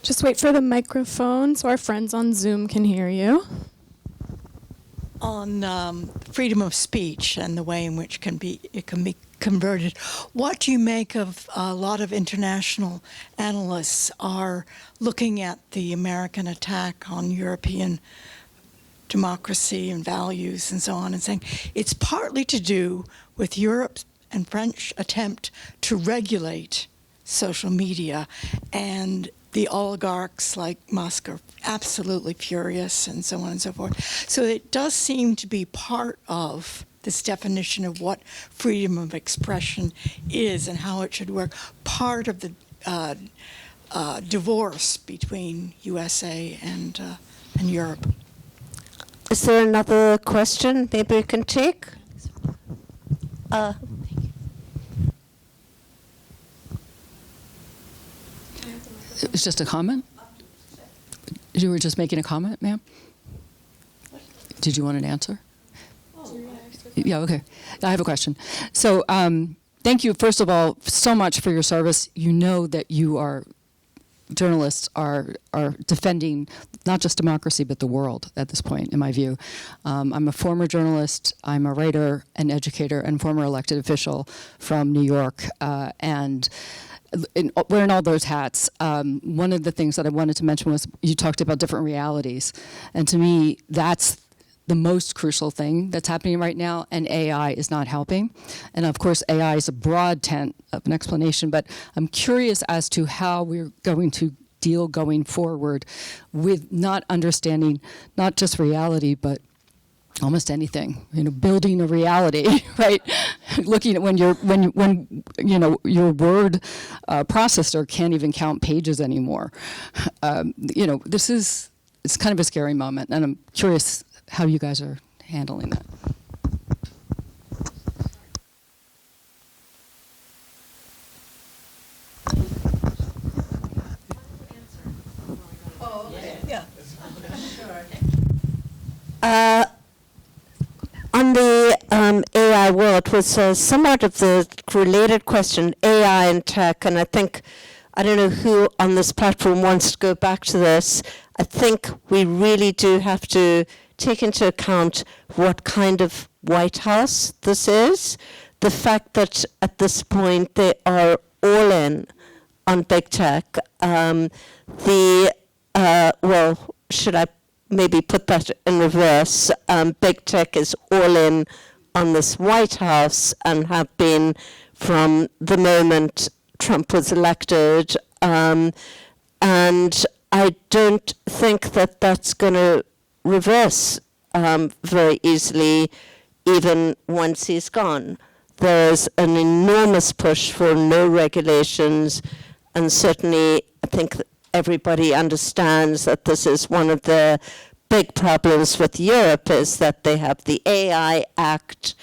S6: Just wait for the microphone so our friends on Zoom can hear you.
S8: On freedom of speech and the way in which it can be converted. What do you make of a lot of international analysts are looking at the American attack on European democracy and values and so on and saying it's partly to do with Europe's and French attempt to regulate social media, and the oligarchs like Musk are absolutely furious and so on and so forth. So it does seem to be part of this definition of what freedom of expression is and how it should work, part of the divorce between USA and Europe.
S3: Is there another question maybe we can take?
S9: It was just a comment? You were just making a comment, ma'am? Did you want an answer? Yeah, okay. I have a question. So thank you, first of all, so much for your service. You know that you are, journalists are defending not just democracy, but the world at this point, in my view. I'm a former journalist. I'm a writer, an educator, and former elected official from New York. And wearing all those hats, one of the things that I wanted to mention was you talked about different realities. And to me, that's the most crucial thing that's happening right now, and AI is not helping. And of course, AI is a broad tent of an explanation, but I'm curious as to how we're going to deal going forward with not understanding not just reality, but almost anything, you know, building a reality, right? Looking at when you know, your word processor can't even count pages anymore. You know, it's kind of a scary moment, and I'm curious how you guys are handling that.
S3: On the AI world was somewhat of the related question, AI and tech, and I think, I don't know who on this platform wants to go back to this. I think we really do have to take into account what kind of White House this is. The fact that at this point they are all in on big tech. Well, should I maybe put that in reverse? Big tech is all in on this White House and have been from the moment Trump was elected. And I don't think that that's going to reverse very easily, even once he's gone. There's an enormous push for no regulations, and certainly I think that everybody understands that this is one of the big problems with Europe, is that they have the AI Act,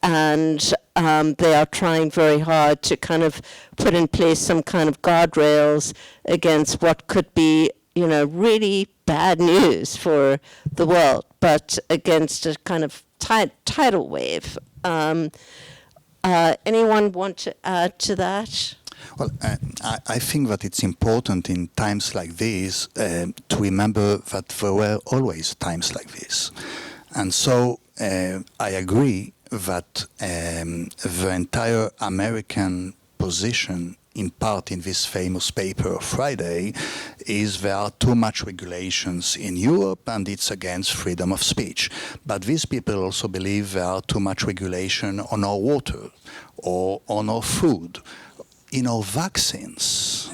S3: and they are trying very hard to kind of put in place some kind of guardrails against what could be, really bad news for the world, but against a kind of tidal wave. Anyone want to add to that?
S2: Well, I think that it's important in times like these to remember that there were always times like this. And so I agree that the entire American position, in part in this famous paper of Friday, is there are too much regulations in Europe and it's against freedom of speech. But these people also believe there are too much regulation on our water or on our food, in our vaccines,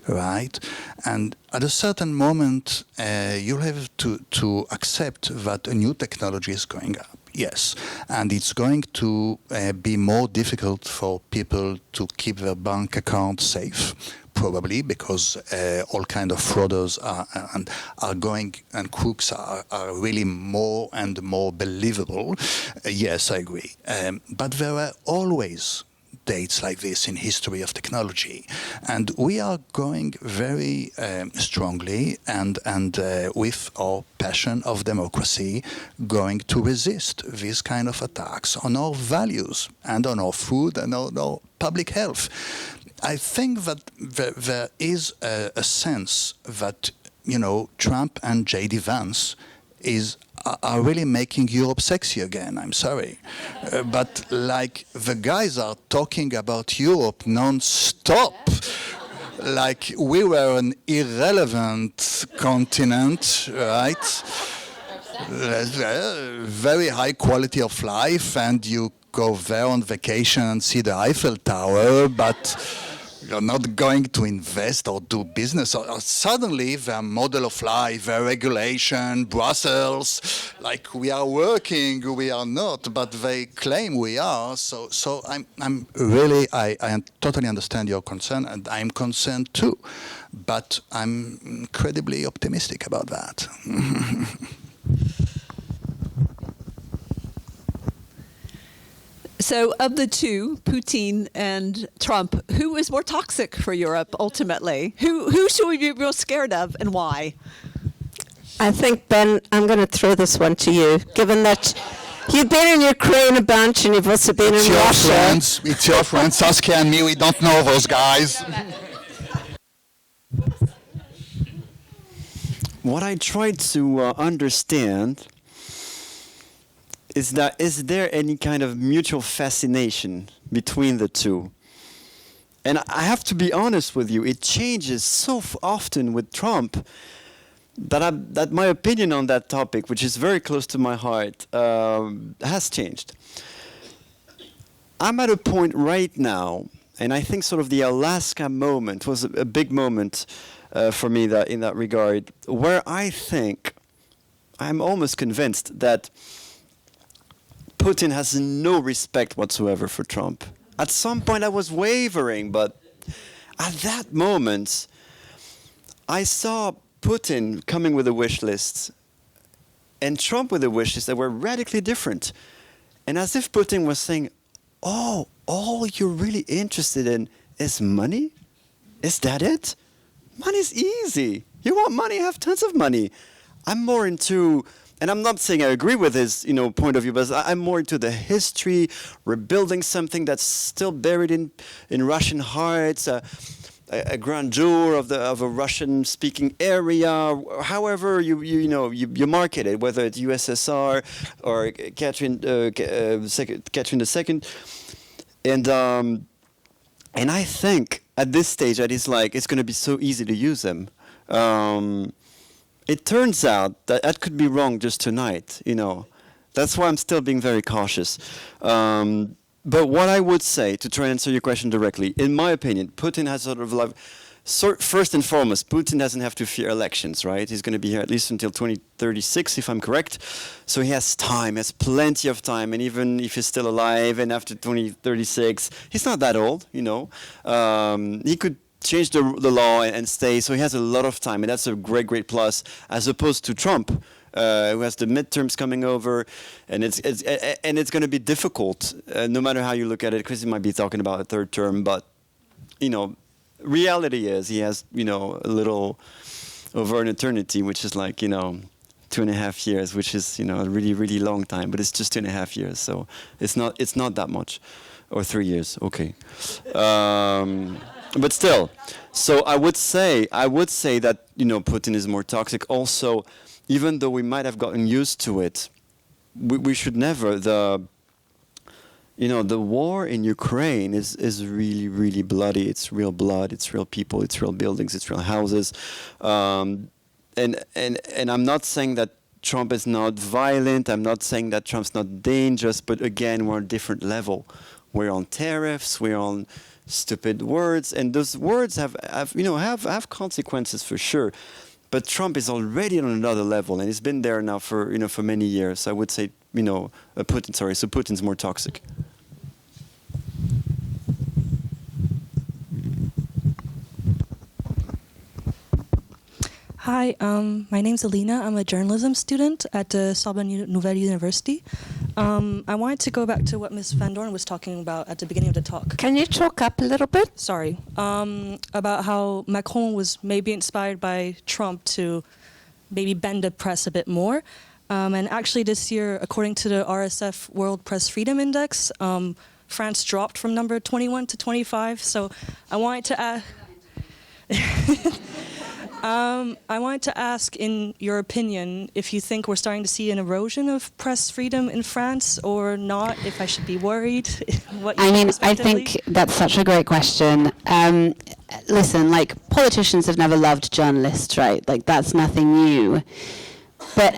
S2: right? And at a certain moment, you'll have to accept that a new technology is going up. Yes, and it's going to be more difficult for people to keep their bank account safe, probably because all kind of frauders are going, and crooks are really more and more believable. Yes, I agree. But there were always dates like this in history of technology, and we are going very strongly and with our passion of democracy going to resist these kind of attacks on our values and on our food and on our public health. I think that there is a sense that Trump and J.D. Vance are really making Europe sexy again. I'm sorry. But like the guys are talking about Europe non-stop, like we were an irrelevant continent, right? Very high quality of life, and you go there on vacation and see the Eiffel Tower, but you're not going to invest or do business. Or suddenly their model of life, their regulation, Brussels, like we are working, we are not, but they claim we are. So I'm really, I totally understand your concern, and I'm concerned too. But I'm incredibly optimistic about that.
S10: So of the two, Putin and Trump, who is more toxic for Europe ultimately? Who should we be real scared of, and why?
S3: I think, Ben, I'm going to throw this one to you, given that you've been in Ukraine a bunch and you've also been in Russia.
S2: It's your friends, Saskia and me, we don't know those guys.
S5: What I tried to understand is there any kind of mutual fascination between the two? And I have to be honest with you, it changes so often with Trump that my opinion on that topic, which is very close to my heart, has changed. I'm at a point right now, and I think sort of the Alaska moment was a big moment for me in that regard, where I think, I'm almost convinced that Putin has no respect whatsoever for Trump. At some point I was wavering, but at that moment I saw Putin coming with a wish list and Trump with a wish list that were radically different. And as if Putin was saying, oh, all you're really interested in is money? Is that it? Money's easy. You want money, have tons of money. I'm more into, and I'm not saying I agree with his point of view, but I'm more into the history, rebuilding something that's still buried in Russian hearts, a grandeur of a Russian-speaking area. However you market it, whether it's USSR or Catherine II, and I think at this stage that it's going to be so easy to use them. It turns out that could be wrong just tonight, That's why I'm still being very cautious. But what I would say, to try and answer your question directly, in my opinion, Putin has sort of like, first and foremost, Putin doesn't have to fear elections, right? He's going to be here at least until 2036, if I'm correct. So he has time, has plenty of time, and even if he's still alive and after 2036, he's not that old, you know. He could change the law and stay, so he has a lot of time, and that's a great, great plus, as opposed to Trump, who has the midterms coming over, and it's going to be difficult, no matter how you look at it, because he might be talking about a third term, but, you know, reality is he has, you know, a little over an eternity, which is like, you know, 2.5 years, which is, you know, a really, really long time, but it's just 2.5 years, so it's not that much, or 3 years, okay. But still, so I would say that, you know, Putin is more toxic. Also, even though we might have gotten used to it, we should never. The war in Ukraine is really, really bloody. It's real blood. It's real people. It's real buildings. It's real houses. And I'm not saying that Trump is not violent. I'm not saying that Trump's not dangerous. But again, we're on a different level. We're on tariffs. We're on stupid words, and those words have consequences for sure. But Trump is already on another level, and he's been there now for many years. So I would say, Putin's more toxic.
S11: Hi, my name's Alina. I'm a journalism student at the Sorbonne Nouvelle University. I wanted to go back to what Ms. Van Doorn was talking about at the beginning of the talk.
S3: Can you talk up a little bit?
S11: Sorry. About how Macron was maybe inspired by Trump to maybe bend the press a bit more. And actually this year, according to the RSF World Press Freedom Index, France dropped from number 21 to 25. So I wanted to ask... I wanted to ask, in your opinion, if you think we're starting to see an erosion of press freedom in France or not, if I should be worried.
S4: I think that's such a great question. Listen, like, politicians have never loved journalists, right? Like, that's nothing new. But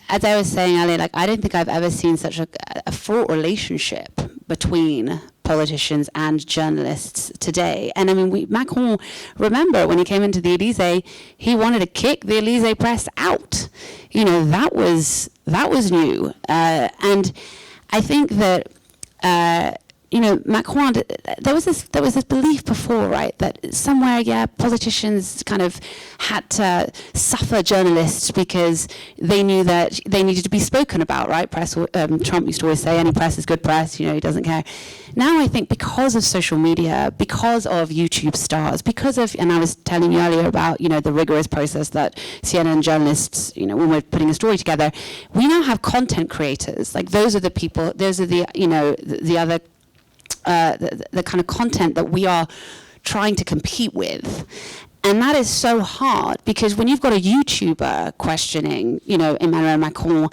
S4: as I was saying earlier, like, I don't think I've ever seen such a fraught relationship between politicians and journalists today. And I mean, Macron, remember when he came into the Elysee, he wanted to kick the Elysee press out. You know, that was new. And I think that Macron, there was this belief before, right, that somewhere, politicians kind of had to suffer journalists because they knew that they needed to be spoken about, right? Press. Trump used to always say, any press is good press. You know, he doesn't care. Now I think because of social media, because of YouTube stars, and I was telling you earlier about, the rigorous process that CNN journalists, when we're putting a story together, we now have content creators. Like, those are the people. Those are the other. The kind of content that we are trying to compete with. And that is so hard, because when you've got a YouTuber questioning, Emmanuel Macron,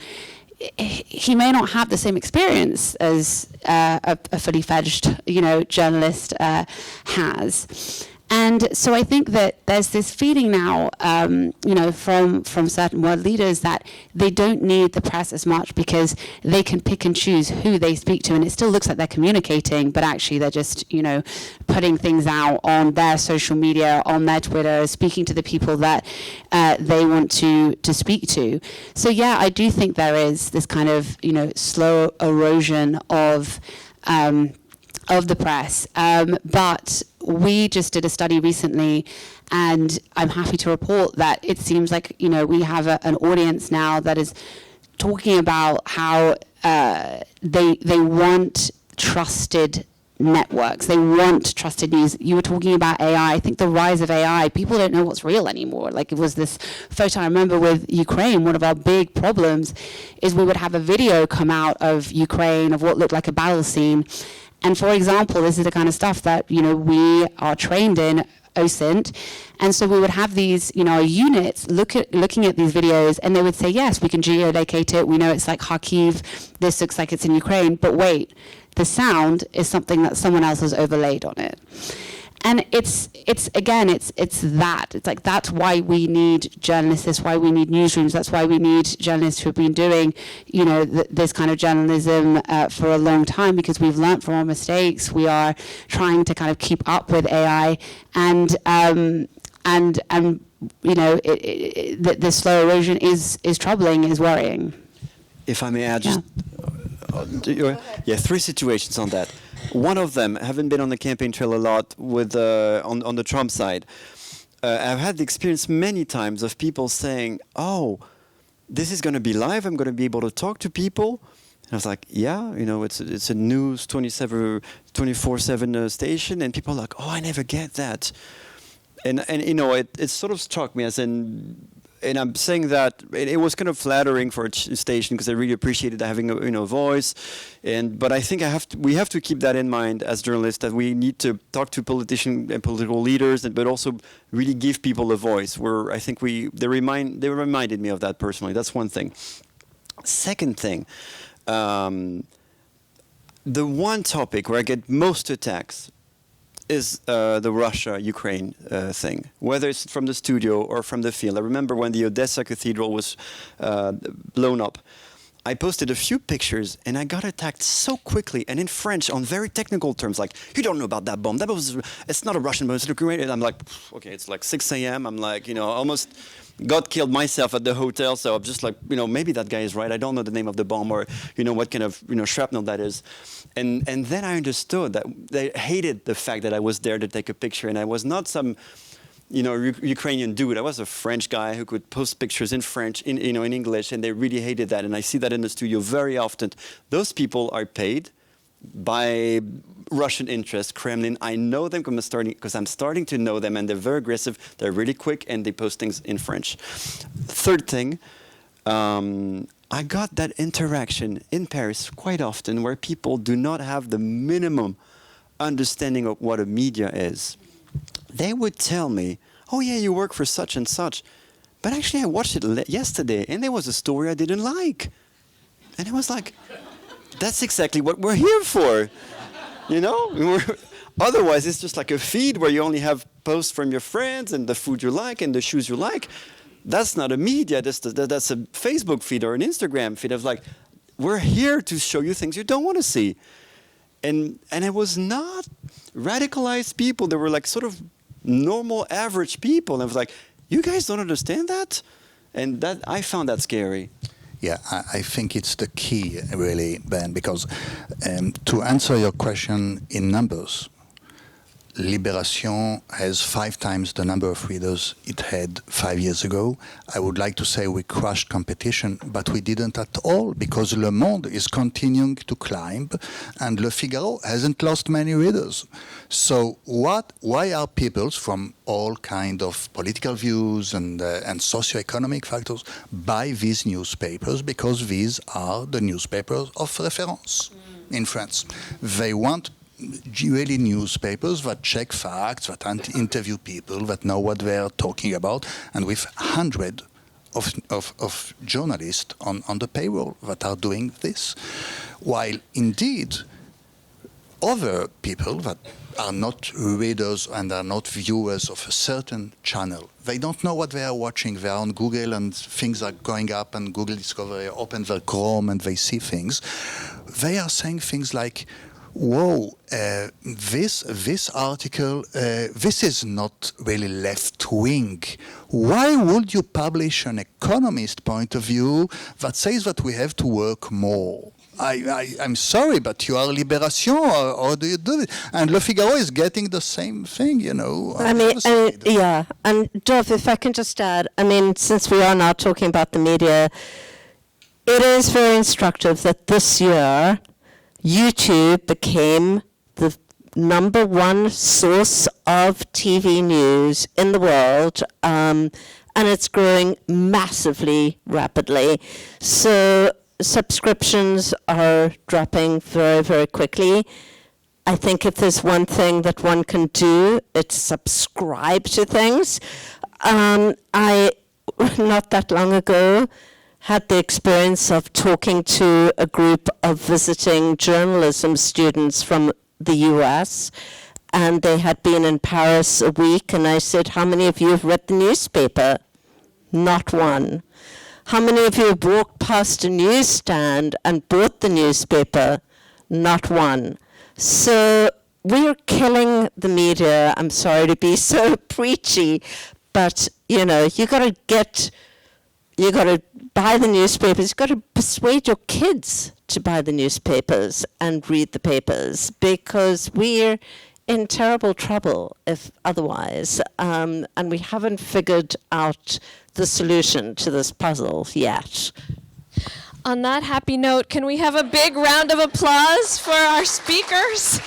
S4: he may not have the same experience as a fully fledged, journalist has. And so I think that there's this feeling now, from certain world leaders that they don't need the press as much because they can pick and choose who they speak to, and it still looks like they're communicating, but actually they're just, putting things out on their social media, on their Twitter, speaking to the people that they want to speak to. So yeah, I do think there is this kind of, slow erosion of the press, but we just did a study recently, and I'm happy to report that it seems like we have an audience now that is talking about how they want trusted networks, they want trusted news. You were talking about AI. I think the rise of AI, people don't know what's real anymore. Like, it was this photo I remember with Ukraine. One of our big problems is we would have a video come out of Ukraine of what looked like a battle scene. And for example, this is the kind of stuff that, we are trained in OSINT. And so we would have these, units looking at these videos, and they would say, yes, we can geolocate it. We know it's like Kyiv. This looks like it's in Ukraine. But wait, the sound is something that someone else has overlaid on it. And it's that. It's like, that's why we need journalists. That's why we need newsrooms. That's why we need journalists who've been doing, this kind of journalism for a long time, because we've learned from our mistakes. We are trying to kind of keep up with AI, and the slow erosion is troubling, is worrying.
S5: If I may add, just three situations on that. One of them, having been on the campaign trail a lot with on the Trump side, I've had the experience many times of people saying, "Oh, this is going to be live. I'm going to be able to talk to people." And I was like, "Yeah, it's a news 24/7 station," and people are like, "Oh, I never get that." And it sort of struck me as in. And I'm saying that it was kind of flattering for a station, because I really appreciated having a voice, but I think we have to keep that in mind as journalists, that we need to talk to politicians and political leaders, but also really give people a voice. Where I think they reminded me of that personally. That's one thing. Second thing, the one topic where I get most attacks is the Russia-Ukraine thing, whether it's from the studio or from the field. I remember when the Odessa Cathedral was blown up, I posted a few pictures and I got attacked so quickly and in French on very technical terms, like, "You don't know about that bomb. It's not a Russian bomb, it's Ukrainian." And I'm like, okay, it's like 6 a.m. I'm like, almost got killed myself at the hotel. So I'm just like, maybe that guy is right. I don't know the name of the bomb or, what kind of, shrapnel that is. And then I understood that they hated the fact that I was there to take a picture, and I was not some, Ukrainian dude. I was a French guy who could post pictures in French, in English, and they really hated that. And I see that in the studio very often. Those people are paid by Russian interests, Kremlin. I know them because I'm starting to know them, and they're very aggressive. They're really quick, and they post things in French. Third thing, I got that interaction in Paris quite often, where people do not have the minimum understanding of what a media is. They would tell me, "Oh yeah, you work for such and such," but actually I watched it yesterday, and there was a story I didn't like, and it was like, that's exactly what we're here for, Otherwise, it's just like a feed where you only have posts from your friends and the food you like and the shoes you like. That's not a media. That's a Facebook feed or an Instagram feed. Of like, we're here to show you things you don't want to see, and it was not radicalized people. They were like sort of normal, average people. And I was like, you guys don't understand that, and that I found that scary.
S2: Yeah, I think it's the key, really, Ben, because to answer your question in numbers, Libération has 5 times the number of readers it had 5 years ago. I would like to say we crushed competition, but we didn't at all, because Le Monde is continuing to climb, and Le Figaro hasn't lost many readers. So why are people from all kind of political views and socioeconomic factors buy these newspapers? Because these are the newspapers of reference in France. They want really newspapers that check facts, that interview people, that know what they're talking about, and with hundreds of journalists on the payroll that are doing this. While indeed other people that are not readers and are not viewers of a certain channel, they don't know what they are watching. They are on Google and things are going up, and Google Discovery open their Chrome and they see things. They are saying things like, "Whoa, this article, this is not really left-wing. Why would you publish an economist point of view that says that we have to work more? I'm sorry, but you are Libération, or do you do it?" And Le Figaro is getting the same thing,
S3: Yeah, and Dov, if I can just add, since we are now talking about the media, it is very instructive that this year YouTube became the number one source of TV news in the world, and it's growing massively rapidly. So subscriptions are dropping very, very quickly. I think if there's one thing that one can do, it's subscribe to things. I, not that long ago, had the experience of talking to a group of visiting journalism students from the US, and they had been in Paris a week, and I said, how many of you have read the newspaper? Not one. How many of you have walked past a newsstand and bought the newspaper? Not one. So we're killing the media. I'm sorry to be so preachy, but you got to buy the newspapers. You got to persuade your kids to buy the newspapers and read the papers, because we're in terrible trouble if otherwise, and we haven't figured out the solution to this puzzle yet.
S1: On that happy note, can we have a big round of applause for our speakers?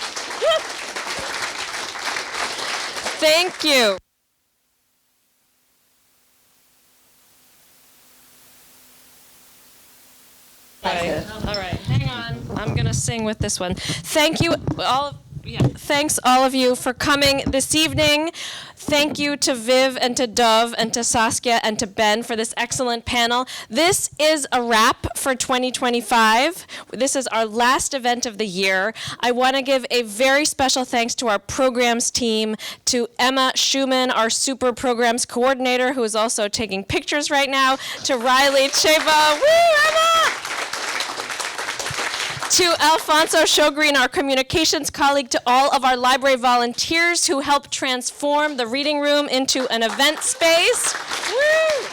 S1: Thank you. All right, hang on. I'm going to sing with this one. Thank you all. Thanks all of you for coming this evening. Thank you to Viv and to Dove and to Saskia and to Ben for this excellent panel. This is a wrap for 2025. This is our last event of the year. I want to give a very special thanks to our programs team, to Emma Schumann, our super programs coordinator, who is also taking pictures right now, to Riley Cheva. Woo, Emma! To Alfonso Shogreen, our communications colleague, to all of our library volunteers who helped transform the reading room into an event space. Woo!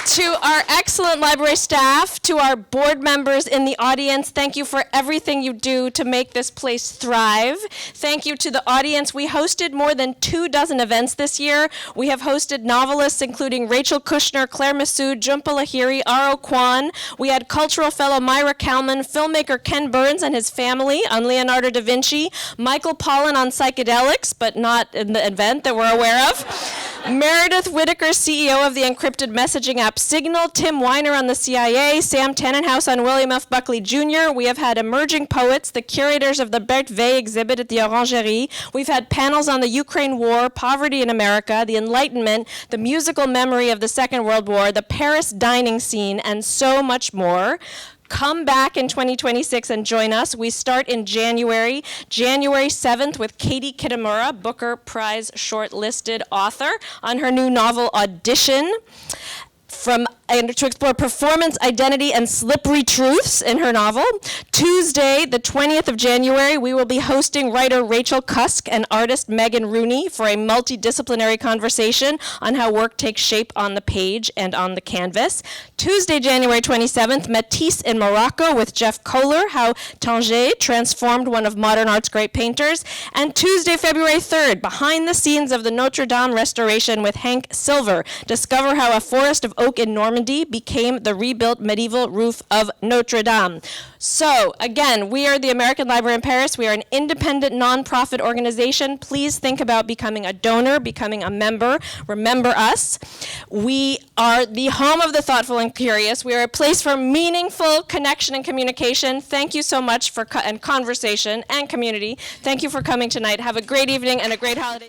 S1: To our excellent library staff, to our board members in the audience, thank you for everything you do to make this place thrive. Thank you to the audience. We hosted more than 24 events this year. We have hosted novelists including Rachel Kushner, Claire Massoud, Jhumpa Lahiri, Aro Kwan. We had cultural fellow Myra Kalman, filmmaker Ken Burns and his family on Leonardo da Vinci, Michael Pollan on psychedelics, but not in the event that we're aware of. Meredith Whitaker, CEO of the encrypted messaging app Signal, Tim Weiner on the CIA, Sam Tannenhouse on William F. Buckley Jr. We have had emerging poets, the curators of the Bert Vey exhibit at the Orangerie. We've had panels on the Ukraine war, poverty in America, the Enlightenment, the musical memory of the Second World War, the Paris dining scene, and so much more. Come back in 2026 and join us. We start in January 7th with Katie Kitamura, Booker Prize shortlisted author, on her new novel Audition. And to explore performance, identity, and slippery truths in her novel. Tuesday, the 20th of January, we will be hosting writer Rachel Cusk and artist Megan Rooney for a multidisciplinary conversation on how work takes shape on the page and on the canvas. Tuesday, January 27th, Matisse in Morocco with Jeff Kohler, how Tangier transformed one of modern art's great painters. And Tuesday, February 3rd, behind the scenes of the Notre Dame restoration with Hank Silver, discover how a forest of oak in Normandy became the rebuilt medieval roof of Notre Dame. So, again, we are the American Library in Paris. We are an independent nonprofit organization. Please think about becoming a donor, becoming a member. Remember us. We are the home of the thoughtful and curious. We are a place for meaningful connection and communication. Thank you so much for and conversation and community. Thank you for coming tonight. Have a great evening and a great holiday.